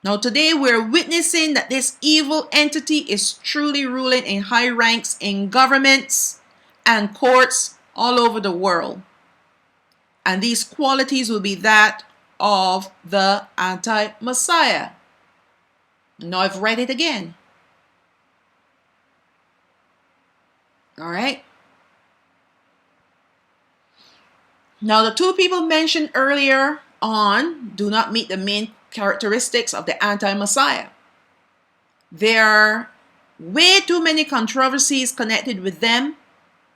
Now today we're witnessing that this evil entity is truly ruling in high ranks in governments and courts all over the world. And these qualities will be that of the anti-Messiah. Now I've read it again. All right. Now the two people mentioned earlier on do not meet the main characteristics of the anti-Messiah. There are way too many controversies connected with them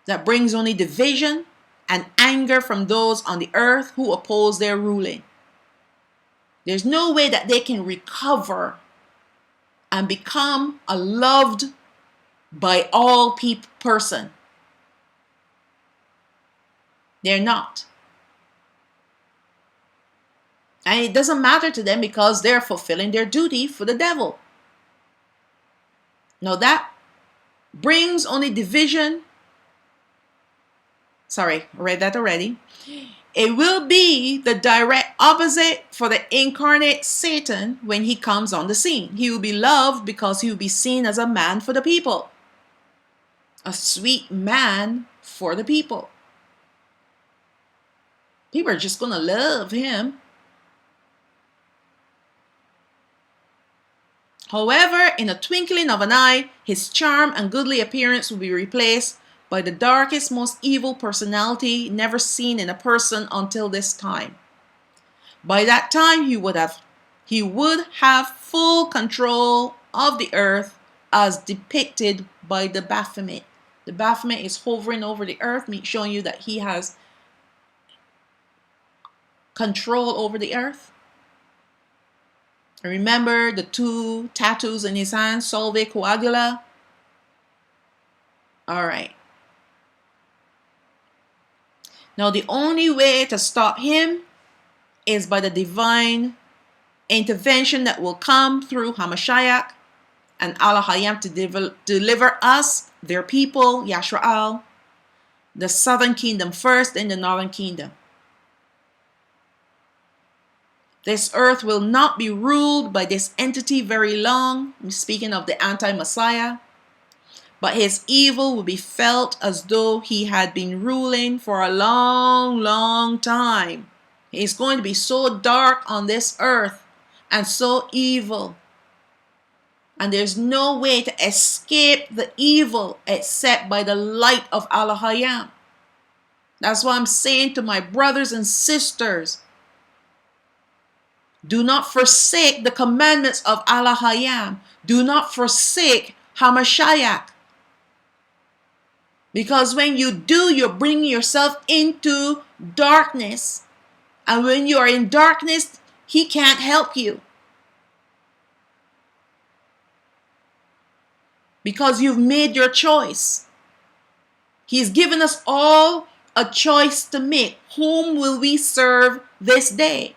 that brings only division and anger from those on the earth who oppose their ruling. There's no way that they can recover and become a loved by all person. They're not. And it doesn't matter to them because they're fulfilling their duty for the devil. Now that brings only division. Sorry, I read that already. It will be the direct opposite for the incarnate Satan when he comes on the scene. He will be loved because he will be seen as a man for the people. A sweet man for the people. People are just going to love him. However, in a twinkling of an eye, his charm and goodly appearance will be replaced by the darkest, most evil personality never seen in a person until this time. By that time, he would have full control of the earth as depicted by the Baphomet. The Baphomet is hovering over the earth, showing you that he has control over the earth. Remember the two tattoos in his hand, Solve Coagula? All right. Now the only way to stop him is by the divine intervention that will come through Hamashiach and Allah Hayam to deliver us, their people, Yashraal, the southern kingdom first, then the northern kingdom. This earth will not be ruled by this entity very long. I'm speaking of the anti-Messiah. But his evil will be felt as though he had been ruling for a long, long time. He's going to be so dark on this earth and so evil. And there's no way to escape the evil except by the light of Allah Hayam. That's why I'm saying to my brothers and sisters, do not forsake the commandments of Allah Hayam. Do not forsake Hamashiach. Because when you do, you're bringing yourself into darkness. And when you are in darkness, he can't help you. Because you've made your choice. He's given us all a choice to make. Whom will we serve this day?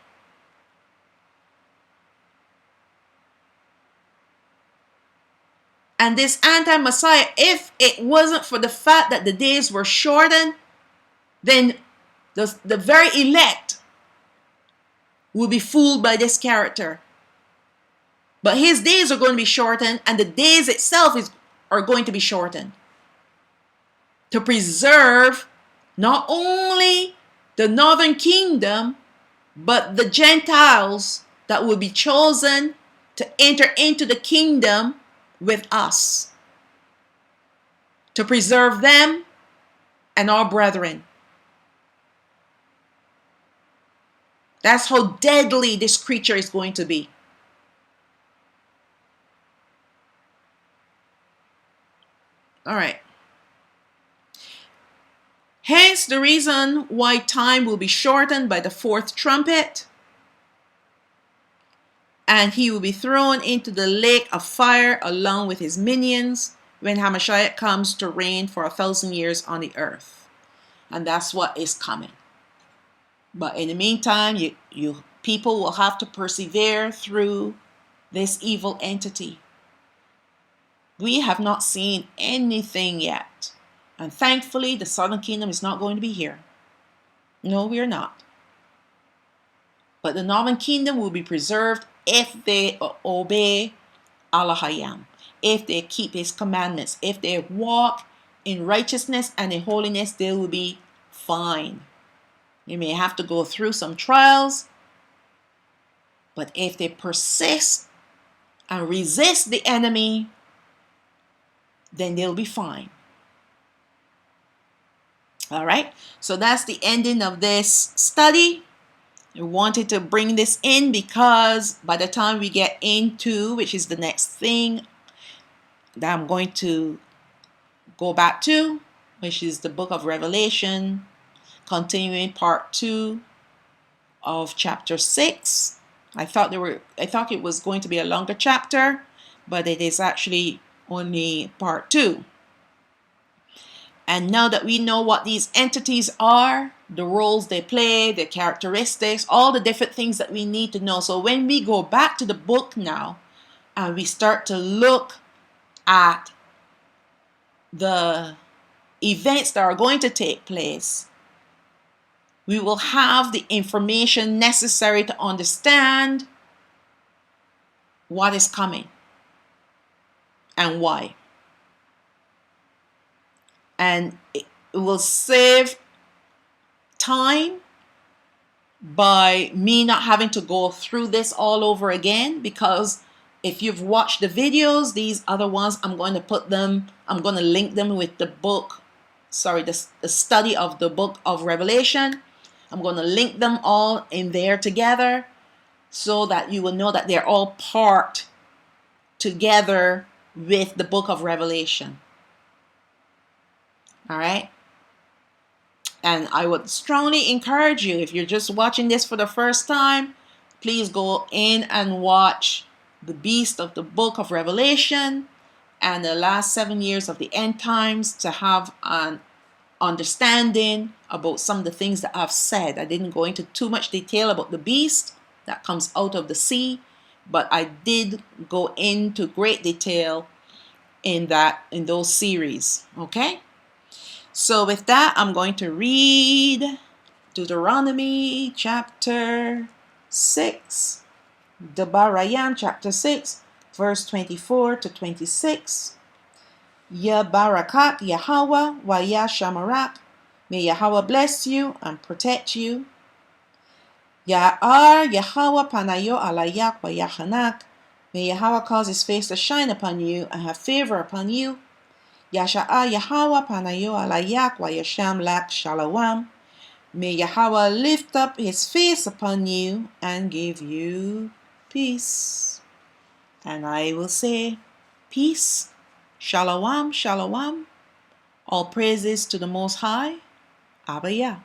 And this anti-Messiah, if it wasn't for the fact that the days were shortened, then the very elect will be fooled by this character. But his days are going to be shortened, and the days itself are going to be shortened. To preserve not only the northern kingdom, but the Gentiles that will be chosen to enter into the kingdom with us, to preserve them and our brethren. That's how deadly this creature is going to be. All right. Hence the reason why time will be shortened by the fourth trumpet, and he will be thrown into the lake of fire along with his minions when Hamashiach comes to reign for 1,000 years on the earth. And that's what is coming. But in the meantime, you people will have to persevere through this evil entity. We have not seen anything yet. And thankfully, the southern kingdom is not going to be here. No, we are not. But the northern kingdom will be preserved if they obey Allah Hayam, if they keep his commandments, if they walk in righteousness and in holiness, they will be fine. You may have to go through some trials, But if they persist and resist the enemy, then they'll be fine. All right, so that's the ending of this study. I wanted to bring this in because by the time we get into, which is the next thing that I'm going to go back to, which is the book of Revelation, continuing part 2 of chapter 6. I thought it was going to be a longer chapter, but it is actually only part 2. And now that we know what these entities are, the roles they play, their characteristics, all the different things that we need to know. So when we go back to the book now and we start to look at the events that are going to take place, we will have the information necessary to understand what is coming and why. And it will save time by me not having to go through this all over again, because if you've watched the videos, these other ones, I'm going to link them with the book, the study of the book of Revelation. I'm going to link them all in there together so that you will know that they're all part together with the book of Revelation. All right. And I would strongly encourage you, if you're just watching this for the first time, please go in and watch the Beast of the Book of Revelation and the last 7 years of the end times to have an understanding about some of the things that I've said. I didn't go into too much detail about the beast that comes out of the sea, but I did go into great detail in those series. Okay? So with that, I'm going to read Deuteronomy chapter 6, Debarayam chapter 6, verse 24 to 26. Ya Barakat Yahweh wa Ya Shamarak. May Yahweh bless you and protect you. Ya'ar Yahweh panayo alayak wa yachanak. May Yahweh cause his face to shine upon you and have favor upon you. Yasha'a Yahweh panayo alayak wa yasham lak shalawam. May Yahweh lift up his face upon you and give you peace. And I will say, peace, shalom, shalom. All praises to the Most High, Abba Yah.